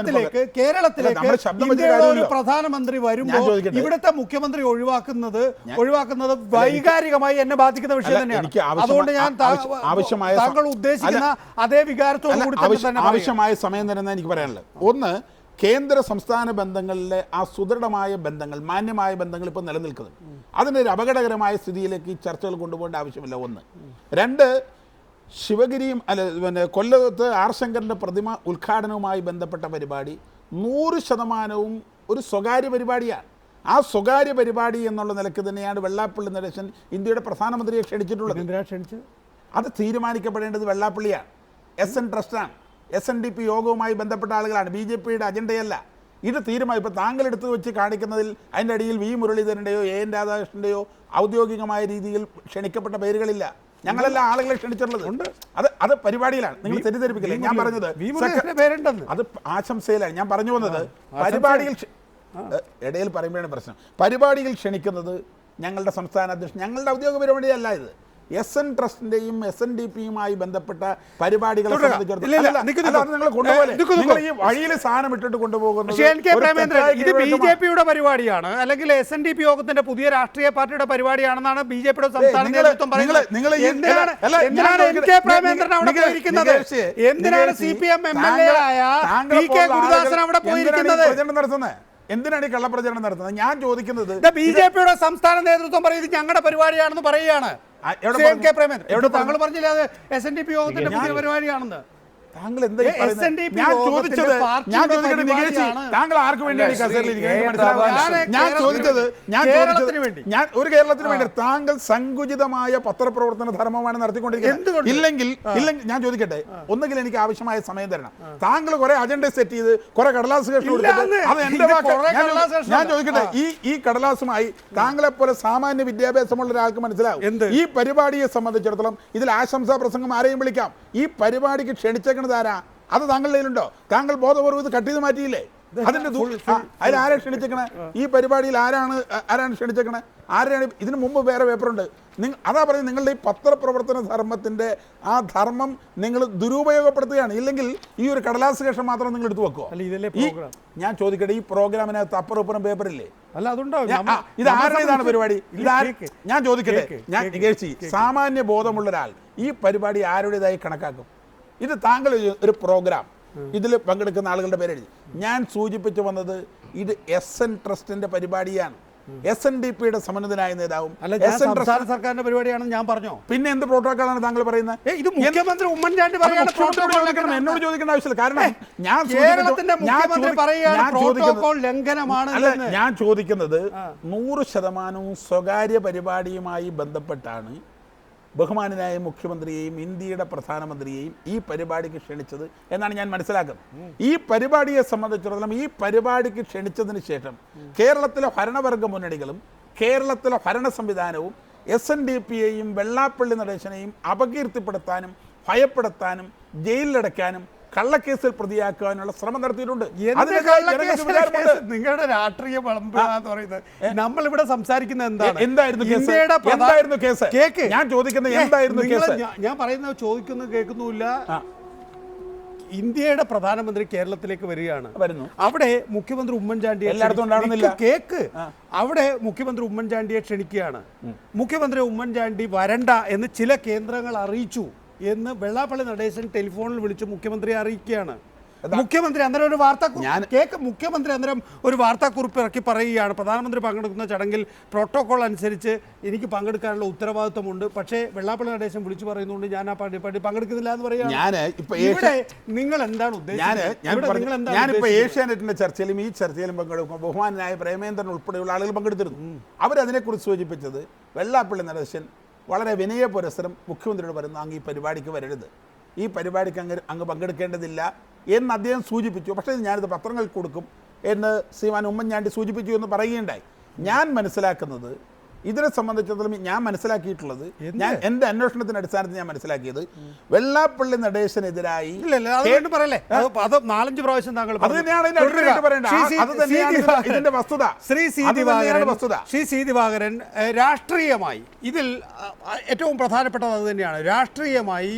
കേരളത്തിലേക്ക് പ്രധാനമന്ത്രി വരുമ്പോൾ ഇവിടുത്തെ മുഖ്യമന്ത്രി ഒഴിവാക്കുന്നത് വൈകാരികമായി എന്നെ ബാധിക്കുന്ന വിഷയം തന്നെയാണ്. അതുകൊണ്ട് ഞാൻ താങ്കൾ ഉദ്ദേശിക്കുന്ന അതേ വികാരത്തോടു കൂടി ആവശ്യമായ സമയം തരുന്ന എനിക്ക് പറയാനുള്ളത്, ഒന്ന്, കേന്ദ്ര സംസ്ഥാന ബന്ധങ്ങളിലെ ആ സുദൃഢമായ ബന്ധങ്ങൾ, മാന്യമായ ബന്ധങ്ങൾ ഇപ്പോൾ നിലനിൽക്കുന്നത്. അതിനൊരു അപകടകരമായ സ്ഥിതിയിലേക്ക് ഈ ചർച്ചകൾ കൊണ്ടുപോകേണ്ട ആവശ്യമില്ല. ഒന്ന്. രണ്ട്, ശിവഗിരിയും കൊല്ലത്ത് ആർ ശങ്കറിൻ്റെ പ്രതിമ ഉദ്ഘാടനവുമായി ബന്ധപ്പെട്ട പരിപാടി 100% ഒരു സ്വകാര്യ പരിപാടിയാണ്. ആ സ്വകാര്യ പരിപാടി എന്നുള്ള നിലയ്ക്ക് തന്നെയാണ് വെള്ളാപ്പള്ളി നടേശൻ ഇന്ത്യയുടെ പ്രധാനമന്ത്രിയെ ക്ഷണിച്ചിട്ടുള്ളത്. അത് തീരുമാനിക്കപ്പെടേണ്ടത് വെള്ളാപ്പള്ളിയാണ്, SN ട്രസ്റ്റാണ്, SNDP യോഗവുമായി ബന്ധപ്പെട്ട ആളുകളാണ്, BJPയുടെ അജണ്ടയല്ല. ഇത് ഇപ്പോൾ താങ്കൾ എടുത്തു വെച്ച് കാണിക്കുന്നതിൽ അതിൻ്റെ അടിയിൽ V മുരളീധരൻ്റെയോ AN രാധാകൃഷ്ണൻ്റെയോ ഔദ്യോഗികമായ രീതിയിൽ ക്ഷണിക്കപ്പെട്ട പേരുകളില്ല. ഞങ്ങളെല്ലാം ആളുകളെ ക്ഷണിച്ചിട്ടുള്ളത് അത് പരിപാടിയിലാണ്. നിങ്ങൾ തെറ്റിദ്ധരിപ്പിക്കില്ലേ? ഞാൻ പറഞ്ഞത് അത് ആശംസയിലാണ്. ഞാൻ പറഞ്ഞു വന്നത് പരിപാടിയിൽ ഇടയിൽ പറയുമ്പോഴാണ് പ്രശ്നം. പരിപാടിയിൽ ക്ഷണിക്കുന്നത് ഞങ്ങളുടെ സംസ്ഥാന അധ്യക്ഷൻ, ഞങ്ങളുടെ ഔദ്യോഗിക പരിപാടിയല്ല ഇത്. SN ട്രസ്റ്റിന്റെയും SNDPയുമായി ബന്ധപ്പെട്ട പരിപാടികളെ വഴിയിൽ സാധനം ഇട്ടിട്ട് കൊണ്ടുപോകുന്നത് ഇത് BJPയുടെ പരിപാടിയാണ് അല്ലെങ്കിൽ SNDP യോഗത്തിന്റെ പുതിയ രാഷ്ട്രീയ പാർട്ടിയുടെ പരിപാടിയാണെന്നാണ് BJPയുടെ സംസ്ഥാന നേതൃത്വം പറയുന്നത്. എന്തിനാണ് എന്തിനാണ് CPM MLA ആയ PK ഗുരുദാസൻ അവിടെ പോയിരിക്കുന്നത്? എന്തിനാണ് ഈ കള്ളപ്രചരണം നടത്തുന്നത്? ഞാൻ ചോദിക്കുന്നത് BJPയുടെ സംസ്ഥാന നേതൃത്വം പറയുന്നത് ഞങ്ങളുടെ പരിപാടിയാണെന്ന് പറയുകയാണ്. താങ്കൾ പറഞ്ഞില്ല അത് SNDP യോഗത്തിന്റെ പുതിയ പരിപാടിയാണെന്ന്. താങ്കൾ എന്താ ഞാൻ ചോദിച്ചത്? താങ്കൾ ആർക്ക് വേണ്ടിയാണ് ഞാൻ ചോദിച്ചത്? ഞാൻ ഒരു കേരളത്തിന് വേണ്ടി. താങ്കൾ സങ്കുചിതമായ പത്രപ്രവർത്തന ധർമ്മമാണ് നടത്തിക്കൊണ്ടിരിക്കുന്നത്. ഇല്ലെങ്കിൽ ഞാൻ ചോദിക്കട്ടെ, ഒന്നുകിൽ എനിക്ക് ആവശ്യമായ സമയം തരണം. താങ്കൾ കുറെ അജണ്ട സെറ്റ് ചെയ്ത് കുറെ കടലാസ് അത് എന്റെ ഞാൻ ചോദിക്കട്ടെ, ഈ കടലാസുമായി താങ്കളെ പോലെ സാമാന്യ വിദ്യാഭ്യാസമുള്ള ഒരാൾക്ക് മനസ്സിലാവും ഈ പരിപാടിയെ സംബന്ധിച്ചിടത്തോളം ഇതിൽ ആശംസാ പ്രസംഗം ആരെയും വിളിക്കാം. ഈ പരിപാടിക്ക് ക്ഷണിച്ചേക്കണത് ആരാ? അത് താങ്കളുടെ കയ്യിലുണ്ടോ? താങ്കൾ ബോധപൂർവ്വം ഇത് കട്ട് ചെയ്ത് മാറ്റിയില്ലേ? അതിന്റെ അതിൽ ആരെ ക്ഷണിച്ചേക്കണേ? ഈ പരിപാടിയിൽ ആരാണ് ക്ഷണിച്ചേക്കണേ? ആരാണ്? ഇതിന് മുമ്പ് വേറെ പേപ്പറുണ്ട്. അതാ പറയുന്നത്, നിങ്ങളുടെ ഈ പത്രപ്രവർത്തന ധർമ്മത്തിന്റെ ആ ധർമ്മം നിങ്ങൾ ദുരുപയോഗപ്പെടുത്തുകയാണ്. ഇല്ലെങ്കിൽ ഈ ഒരു കടലാസ് കഷ്ണം മാത്രം നിങ്ങൾ എടുത്തു വെക്കുമോ? ഞാൻ ചോദിക്കട്ടെ, ഈ പ്രോഗ്രാമിനകത്ത് അപ്പുറം പേപ്പറില്ലേ? ഇത് ആരുടേതാണ് പരിപാടി? ഞാൻ ചോദിക്കട്ടെ, ഞാൻ നികേഷി, സാമാന്യ ബോധമുള്ള ഒരാൾ ഈ പരിപാടി ആരുടേതായി കണക്കാക്കും? ഇത് താങ്കൾ ഒരു പ്രോഗ്രാം, ഇതിൽ പങ്കെടുക്കുന്ന ആളുകളുടെ പേരെഴുതി. ഞാൻ സൂചിപ്പിച്ചു വന്നത് ഇത് SN ട്രസ്റ്റിന്റെ പരിപാടിയാണ്. SNDPയുടെ സമന്വിതനായ നേതാവും സർക്കാരിന്റെ പരിപാടിയാണെന്ന് ഞാൻ പറഞ്ഞു. പിന്നെ എന്ത് പ്രോട്ടോക്കോളാണ് താങ്കൾ പറയുന്നത്? ഇത് മുഖ്യമന്ത്രി ഉമ്മൻചാണ്ടി എന്നോട് ചോദിക്കേണ്ട ആവശ്യമില്ല. കാരണം ഞാൻ ചോദിക്കുന്നത് 100% സ്വകാര്യ പരിപാടിയുമായി ബന്ധപ്പെട്ടാണ് ബഹുമാനനായ മുഖ്യമന്ത്രിയെയും ഇന്ത്യയുടെ പ്രധാനമന്ത്രിയെയും ഈ പരിപാടിക്ക് ക്ഷണിച്ചത് എന്നാണ് ഞാൻ മനസ്സിലാക്കുന്നത്. ഈ പരിപാടിയെ സംബന്ധിച്ചിടത്തോളം ഈ പരിപാടിക്ക് ക്ഷണിച്ചതിന് ശേഷം കേരളത്തിലെ ഭരണവർഗ മുന്നണികളും കേരളത്തിലെ ഭരണ സംവിധാനവും SNDPയെയും വെള്ളാപ്പള്ളി നടേശനെയും അപകീർത്തിപ്പെടുത്താനും ഭയപ്പെടുത്താനും ജയിലിലടയ്ക്കാനും കള്ളക്കേസിൽ പ്രതിയാക്കാനുള്ള ശ്രമം നടത്തിയിട്ടുണ്ട്. നിങ്ങളുടെ രാഷ്ട്രീയ വിളംബരമെന്ന് പറയുന്നത് നമ്മളിവിടെ സംസാരിക്കുന്നത് എന്താണ്? എന്തായിരുന്നു കേസ്? ഞാൻ ചോദിക്കുന്നത് എന്തായിരുന്നു കേസ്? ഞാൻ പറയുന്നത് ചോദിക്കുന്നത് കേൾക്കുന്നുമില്ല. ഇന്ത്യയുടെ പ്രധാനമന്ത്രി കേരളത്തിലേക്ക് വരുന്നു. അവിടെ മുഖ്യമന്ത്രി ഉമ്മൻചാണ്ടിയെ അവിടെ മുഖ്യമന്ത്രി ഉമ്മൻചാണ്ടിയെ ക്ഷണിക്കുകയാണ്. മുഖ്യമന്ത്രി ഉമ്മൻചാണ്ടി വരണ്ട എന്ന് ചില കേന്ദ്രങ്ങൾ അറിയിച്ചു എന്ന് വെള്ളാപ്പള്ളി നടേശൻ ടെലിഫോണിൽ വിളിച്ച് മുഖ്യമന്ത്രിയെ അറിയിക്കുകയാണ്. മുഖ്യമന്ത്രി അന്നേരം ഒരു വാർത്താക്കുറിപ്പ് ഇറക്കി പറയുകയാണ്, പ്രധാനമന്ത്രി പങ്കെടുക്കുന്ന ചടങ്ങിൽ പ്രോട്ടോകോൾ അനുസരിച്ച് എനിക്ക് പങ്കെടുക്കാനുള്ള ഉത്തരവാദിത്വമുണ്ട്, പക്ഷേ വെള്ളാപ്പള്ളി നടേശൻ വിളിച്ചു പറയുന്നുണ്ട് ഞാൻ ആ പരിപാടി പങ്കെടുക്കുന്നില്ല എന്ന് പറയുകയാണ്. നിങ്ങൾ എന്താണ് ഉദ്ദേശിച്ചത്? ഞാനിപ്പോൾ ഏഷ്യാനെറ്റിന്റെ ചർച്ചയിലും ഈ ചർച്ചയിലും പങ്കെടുക്കുമ്പോൾ ബഹുമാനായ പ്രേമേന്ദ്രൻ ഉൾപ്പെടെയുള്ള ആളുകൾ പങ്കെടുത്തിരുന്നു. അവരതിനെക്കുറിച്ച് സൂചിപ്പിച്ചത് വെള്ളാപ്പള്ളി നടേശൻ വളരെ വിനയ പുരസ്സരം മുഖ്യമന്ത്രിയോട് പറയുന്നു, അങ്ങ് ഈ പരിപാടിക്ക് വരരുത്, ഈ പരിപാടിക്ക് അങ്ങ് പങ്കെടുക്കേണ്ടതില്ല എന്ന് അദ്ദേഹം സൂചിപ്പിച്ചു. പക്ഷേ ഞാനിത് പത്രങ്ങളിൽ കൊടുക്കും എന്ന് ശ്രീമാൻ ഉമ്മൻചാണ്ടി സൂചിപ്പിച്ചു എന്ന് പറയുകയുണ്ടായി. ഞാൻ മനസ്സിലാക്കുന്നത്, ഇതിനെ സംബന്ധിച്ചിടത്തോളം ഞാൻ മനസ്സിലാക്കിയിട്ടുള്ളത്, ഞാൻ എൻ്റെ അന്വേഷണത്തിന്റെ അടിസ്ഥാനത്തിൽ ഞാൻ മനസ്സിലാക്കിയത് വെള്ളാപ്പള്ളി നടേശനെതിരായി ശ്രീ ദിവാകരൻ രാഷ്ട്രീയമായി ഇതിൽ ഏറ്റവും പ്രധാനപ്പെട്ടത് അത് തന്നെയാണ്. രാഷ്ട്രീയമായി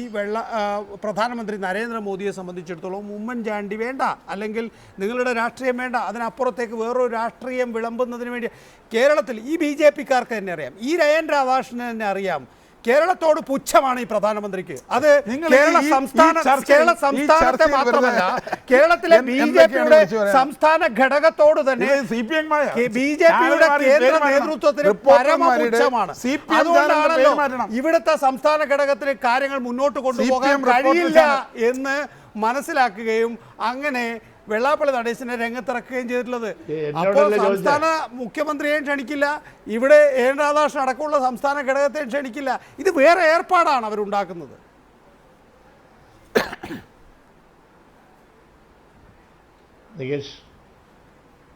പ്രധാനമന്ത്രി നരേന്ദ്രമോദിയെ സംബന്ധിച്ചിടത്തോളം ഉമ്മൻചാണ്ടി വേണ്ട, അല്ലെങ്കിൽ നിങ്ങളുടെ രാഷ്ട്രീയം വേണ്ട, അതിനപ്പുറത്തേക്ക് വേറൊരു രാഷ്ട്രീയം വിളമ്പുന്നതിന് വേണ്ടി കേരളത്തിൽ ഈ BJP-ക്കാർക്ക് തന്നെ അറിയാം, ഈ രയൻ രാധാകൃഷ്ണന് തന്നെ അറിയാം, കേരളത്തോട് പുച്ഛമാണ് ഈ പ്രധാനമന്ത്രിക്ക്. അത് കേരള സംസ്ഥാനത്തെ മാത്രമല്ല, കേരളത്തിലെ BJP-യുടെ സംസ്ഥാന ഘടകത്തോട് തന്നെ BJP-യുടെ കേന്ദ്ര നേതൃത്വത്തിന് പരമപുച്ഛമാണ്. അതുകൊണ്ടാണല്ലോ ഇവിടുത്തെ സംസ്ഥാന ഘടകത്തിന് കാര്യങ്ങൾ മുന്നോട്ട് കൊണ്ടുപോകാൻ കഴിയില്ല എന്ന് മനസ്സിലാക്കുകയും അങ്ങനെ വെള്ളാപ്പള്ളി നടേശനെ രംഗത്തിറക്കുകയും ചെയ്തിട്ടുള്ളത്. അപ്പോൾ സംസ്ഥാന മുഖ്യമന്ത്രിയെയും ക്ഷണിക്കില്ല, ഇവിടെ എൻ രാധാകൃഷ്ണൻ അടക്കമുള്ള സംസ്ഥാന ഘടകത്തെയും ക്ഷണിക്കില്ല. ഇത് വേറെ ഏർപ്പാടാണ് അവരുണ്ടാക്കുന്നത്. നികേഷ്,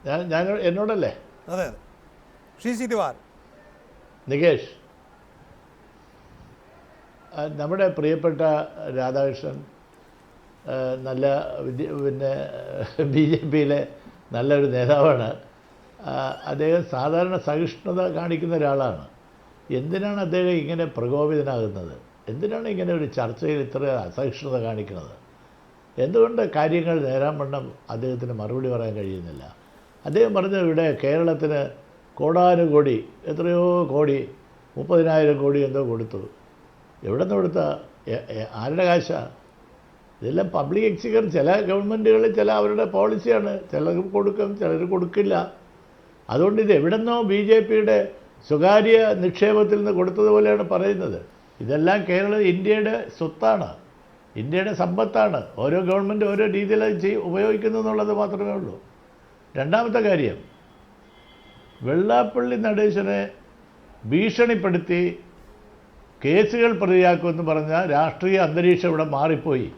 ഞാൻ എന്നോടല്ലേ? അതെ, ശ്രീ ദിവാകരൻ. നികേഷ്, നമ്മുടെ പ്രിയപ്പെട്ട രാധാകൃഷ്ണൻ നല്ല പിന്നെ BJP-യിലെ നല്ലൊരു നേതാവാണ്. അദ്ദേഹം സാധാരണ സഹിഷ്ണുത കാണിക്കുന്ന ഒരാളാണ്. എന്തിനാണ് അദ്ദേഹം ഇങ്ങനെ പ്രകോപിതനാകുന്നത്? എന്തിനാണ് ഇങ്ങനെ ഒരു ചർച്ചയിൽ ഇത്ര അസഹിഷ്ണുത കാണിക്കുന്നത്? എന്തുകൊണ്ട് കാര്യങ്ങൾ നേരാൻ വണ്ണം അദ്ദേഹത്തിന് മറുപടി പറയാൻ കഴിയുന്നില്ല? അദ്ദേഹം പറഞ്ഞത് ഇവിടെ കേരളത്തിന് കോടാനുകോടി, എത്രയോ കോടി, 30,000 കോടി എന്തോ കൊടുത്തു. എവിടെ നിന്ന് കൊടുത്ത? ആരുടെ കാശാണ്? ഇതെല്ലാം പബ്ലിക് എക്സിക്യൂട്ടീവ്. ചില ഗവൺമെൻറ്റുകളിൽ ചില അവരുടെ പോളിസിയാണ്, ചിലർ കൊടുക്കും, ചിലർ കൊടുക്കില്ല. അതുകൊണ്ട് ഇത് എവിടെന്നോ BJP-യുടെ സ്വകാര്യ നിക്ഷേപത്തിൽ നിന്ന് കൊടുത്തതുപോലെയാണ് പറയുന്നത്. ഇതെല്ലാം ഇന്ത്യയുടെ സ്വത്താണ്, ഇന്ത്യയുടെ സമ്പത്താണ്. ഓരോ ഗവൺമെൻറ് ഓരോ രീതിയിൽ അത് ഉപയോഗിക്കുന്നു എന്നുള്ളത് മാത്രമേ ഉള്ളൂ. രണ്ടാമത്തെ കാര്യം, വെള്ളാപ്പള്ളി നടേശനെ ഭീഷണിപ്പെടുത്തി കേസുകൾ പ്രതിയാക്കുമെന്ന് പറഞ്ഞാൽ രാഷ്ട്രീയ അന്തരീക്ഷം ഇവിടെ മാറിപ്പോയി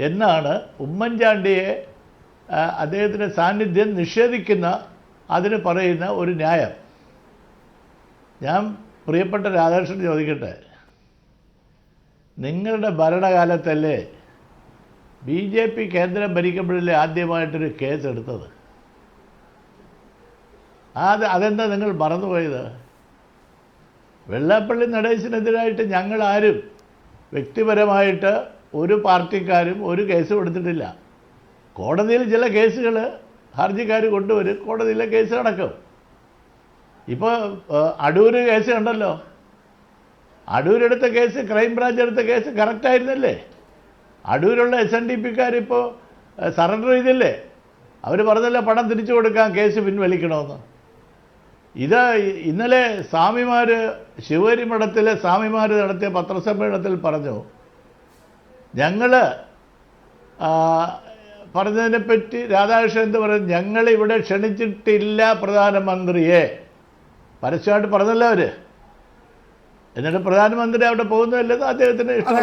എന്നാണ് ഉമ്മൻചാണ്ടിയെ അദ്ദേഹത്തിൻ്റെ സാന്നിധ്യം നിഷേധിക്കുന്ന അതിന് പറയുന്ന ഒരു ന്യായം. ഞാൻ പ്രിയപ്പെട്ട രാധാകൃഷ്ണൻ ചോദിക്കട്ടെ, നിങ്ങളുടെ ഭരണകാലത്തല്ലേ BJP കേന്ദ്രം ഭരിക്കുമ്പോഴല്ലേ ആദ്യമായിട്ടൊരു കേസ് എടുത്തത്? അതെന്താ നിങ്ങൾ മറന്നുപോയത്? വെള്ളാപ്പള്ളി നടേശനെതിരായിട്ട് ഞങ്ങളാരും വ്യക്തിപരമായിട്ട് ഒരു പാർട്ടിക്കാരും ഒരു കേസും എടുത്തിട്ടില്ല. കോടതിയിൽ ചില കേസുകൾ ഹർജിക്കാർ കൊണ്ടുവരും, കോടതിയിലെ കേസ് നടക്കും. ഇപ്പോൾ അടൂർ കേസ് കണ്ടല്ലോ, അടൂരെടുത്ത കേസ്, ക്രൈംബ്രാഞ്ച് എടുത്ത കേസ് കറക്റ്റായിരുന്നല്ലേ? അടൂരുള്ള SNDP-ക്കാരിപ്പോൾ സറണ്ടർ ചെയ്തില്ലേ? അവർ പറഞ്ഞല്ലോ പണം തിരിച്ചു കൊടുക്കാൻ, കേസ് പിൻവലിക്കണമെന്ന്. ഇത് ഇന്നലെ സ്വാമിമാർ, ശിവഗിരി മഠത്തിലെ സ്വാമിമാർ നടത്തിയ പത്രസമ്മേളനത്തിൽ പറഞ്ഞു, ഞങ്ങൾ പറഞ്ഞതിനെപ്പറ്റി രാധാകൃഷ്ണൻ എന്ത് പറയുന്നു? ഞങ്ങളിവിടെ ക്ഷണിച്ചിട്ടില്ല പ്രധാനമന്ത്രിയെ. പരസ്യമായിട്ട് പറഞ്ഞല്ലോ അവർ. എന്നിട്ട് പ്രധാനമന്ത്രി അവിടെ പോകുന്നതല്ലെന്ന് അദ്ദേഹത്തിന് ഇഷ്ടം.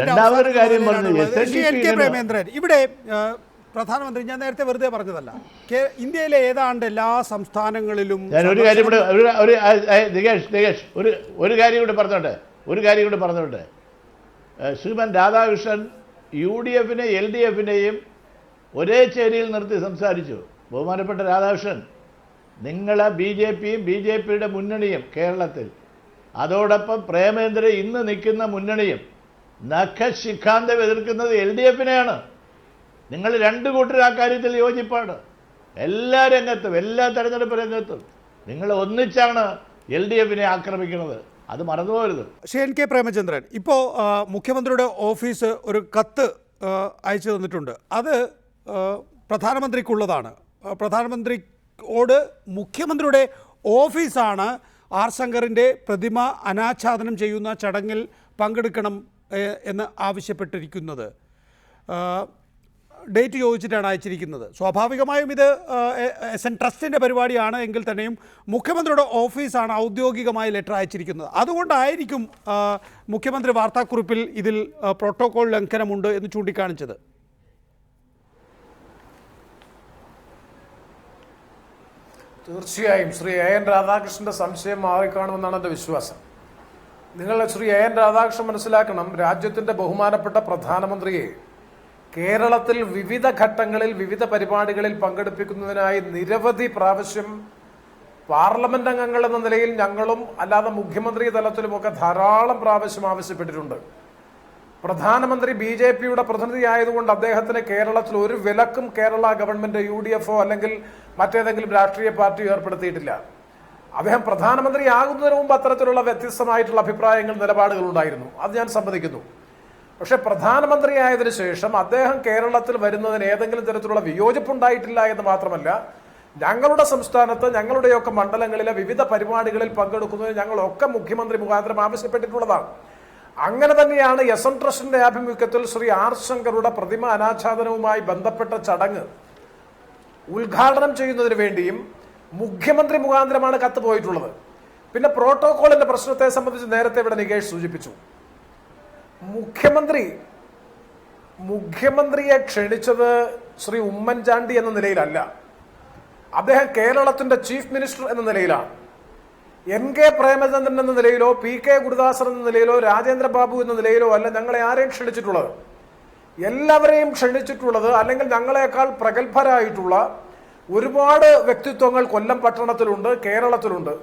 രണ്ടാമതൊരു കാര്യം പറഞ്ഞു, പ്രേമേന്ദ്രൻ, ഇവിടെ പ്രധാനമന്ത്രി, ഞാൻ നേരത്തെ വെറുതെ പറഞ്ഞതല്ല, ഇന്ത്യയിലെ ഏതാണ്ട് എല്ലാ സംസ്ഥാനങ്ങളിലും ഞാൻ ഒരു കാര്യം കൂടെ നികേഷ് ഒരു കാര്യം കൂടെ പറഞ്ഞോട്ടെ. ശ്രീമൻ രാധാകൃഷ്ണൻ UDF LDF ഒരേ ചേരിയിൽ നിർത്തി സംസാരിച്ചു. ബഹുമാനപ്പെട്ട രാധാകൃഷ്ണൻ, നിങ്ങളെ BJPയുടെ മുന്നണിയും കേരളത്തിൽ, അതോടൊപ്പം പ്രേമേന്ദ്ര ഇന്ന് നിൽക്കുന്ന മുന്നണിയും നഖശിഖാന്തം എതിർക്കുന്നത് LDFനെയാണ്. നിങ്ങൾ രണ്ട് കൂട്ടർ ആ കാര്യത്തിൽ യോജിപ്പാണ്. എല്ലാ രംഗത്തും, എല്ലാ തെരഞ്ഞെടുപ്പ് രംഗത്തും നിങ്ങൾ ഒന്നിച്ചാണ് LDFനെ ആക്രമിക്കുന്നത്. അത് മറന്നുപോകരുത്. ശ്രീ NK പ്രേമചന്ദ്രൻ, ഇപ്പോൾ മുഖ്യമന്ത്രിയുടെ ഓഫീസ് ഒരു കത്ത് അയച്ചു തന്നിട്ടുണ്ട്. അത് പ്രധാനമന്ത്രിക്കുള്ളതാണ്. പ്രധാനമന്ത്രിയോട് മുഖ്യമന്ത്രിയുടെ ഓഫീസാണ് ആർ ശങ്കറിൻ്റെ പ്രതിമ അനാച്ഛാദനം ചെയ്യുന്ന ചടങ്ങിൽ പങ്കെടുക്കണം എന്ന് ആവശ്യപ്പെട്ടിരിക്കുന്നത്. ഡേറ്റ് ചോദിച്ചിട്ടാണ് അയച്ചിരിക്കുന്നത്. സ്വാഭാവികമായും ഇത് SN ട്രസ്റ്റിൻ്റെ പരിപാടിയാണ് എങ്കിൽ തന്നെയും മുഖ്യമന്ത്രിയുടെ ഓഫീസാണ് ഔദ്യോഗികമായി ലെറ്റർ അയച്ചിരിക്കുന്നത്. അതുകൊണ്ടായിരിക്കും മുഖ്യമന്ത്രി വാർത്താക്കുറിപ്പിൽ ഇതിൽ പ്രോട്ടോകോൾ ലംഘനമുണ്ട് എന്ന് ചൂണ്ടിക്കാണിച്ചത്. തീർച്ചയായും ശ്രീ AN രാധാകൃഷ്ണന്റെ സംശയം മാറിക്കാണുമെന്നാണ് എൻ്റെ വിശ്വാസം. നിങ്ങൾ ശ്രീ AN രാധാകൃഷ്ണൻ മനസ്സിലാക്കണം, രാജ്യത്തിൻ്റെ ബഹുമാനപ്പെട്ട പ്രധാനമന്ത്രിയെ കേരളത്തിൽ വിവിധ ഘട്ടങ്ങളിൽ വിവിധ പരിപാടികളിൽ പങ്കെടുപ്പിക്കുന്നതിനായി നിരവധി പ്രാവശ്യം പാർലമെന്റ് അംഗങ്ങൾ എന്ന നിലയിൽ ഞങ്ങളും അല്ലാതെ മുഖ്യമന്ത്രി തലത്തിലുമൊക്കെ ധാരാളം പ്രാവശ്യം ആവശ്യപ്പെട്ടിട്ടുണ്ട്. പ്രധാനമന്ത്രി BJPയുടെ പ്രതിനിധി ആയതുകൊണ്ട് അദ്ദേഹത്തിന് കേരളത്തിൽ ഒരു വിലക്കും കേരള ഗവൺമെന്റ് UDF അല്ലെങ്കിൽ മറ്റേതെങ്കിലും രാഷ്ട്രീയ പാർട്ടിയോ ഏർപ്പെടുത്തിയിട്ടില്ല. അദ്ദേഹം പ്രധാനമന്ത്രിയാകുന്നതിന് മുമ്പ് അത്തരത്തിലുള്ള വ്യത്യസ്തമായിട്ടുള്ള അഭിപ്രായങ്ങൾ, നിലപാടുകൾ ഉണ്ടായിരുന്നു. അത് ഞാൻ സമ്മതിക്കുന്നു. പക്ഷെ പ്രധാനമന്ത്രിയായതിനു ശേഷം അദ്ദേഹം കേരളത്തിൽ വരുന്നതിന് ഏതെങ്കിലും തരത്തിലുള്ള വിയോജിപ്പുണ്ടായിട്ടില്ല എന്ന് മാത്രമല്ല, ഞങ്ങളുടെ സംസ്ഥാനത്ത് ഞങ്ങളുടെയൊക്കെ മണ്ഡലങ്ങളിലെ വിവിധ പരിപാടികളിൽ പങ്കെടുക്കുന്നതിന് ഞങ്ങളൊക്കെ മുഖ്യമന്ത്രി മുഖാന്തരം ആവശ്യപ്പെട്ടിട്ടുള്ളതാണ്. അങ്ങനെ തന്നെയാണ് SN ട്രസ്റ്റിന്റെ ആഭിമുഖ്യത്തിൽ ശ്രീ ആർ ശങ്കറുടെ പ്രതിമ അനാച്ഛാദനവുമായി ബന്ധപ്പെട്ട ചടങ്ങ് ഉദ്ഘാടനം ചെയ്യുന്നതിന് വേണ്ടിയും മുഖ്യമന്ത്രി മുഖാന്തരമാണ് കത്ത് പോയിട്ടുള്ളത്. പിന്നെ പ്രോട്ടോകോളിന്റെ പ്രശ്നത്തെ സംബന്ധിച്ച് നേരത്തെ ഇവിടെ നികേഷ് സൂചിപ്പിച്ചു. മുഖ്യമന്ത്രിയെ ക്ഷണിച്ചത് ശ്രീ ഉമ്മൻചാണ്ടി എന്ന നിലയിലല്ല, അദ്ദേഹം കേരളത്തിന്റെ ചീഫ് മിനിസ്റ്റർ എന്ന നിലയിലാണ്. NK പ്രേമചന്ദ്രൻ എന്ന നിലയിലോ PK ഗുരുദാസൻ എന്ന നിലയിലോ രാജേന്ദ്രബാബു എന്ന നിലയിലോ അല്ല ഞങ്ങളെ ആരെയും ക്ഷണിച്ചിട്ടുള്ളത്. എല്ലാവരെയും ക്ഷണിച്ചിട്ടുള്ളത് അല്ലെങ്കിൽ ഞങ്ങളെക്കാൾ പ്രഗത്ഭരായിട്ടുള്ള ഒരുപാട് വ്യക്തിത്വങ്ങൾ കൊല്ലം പട്ടണത്തിലുണ്ട്, കേരളത്തിലുണ്ട്.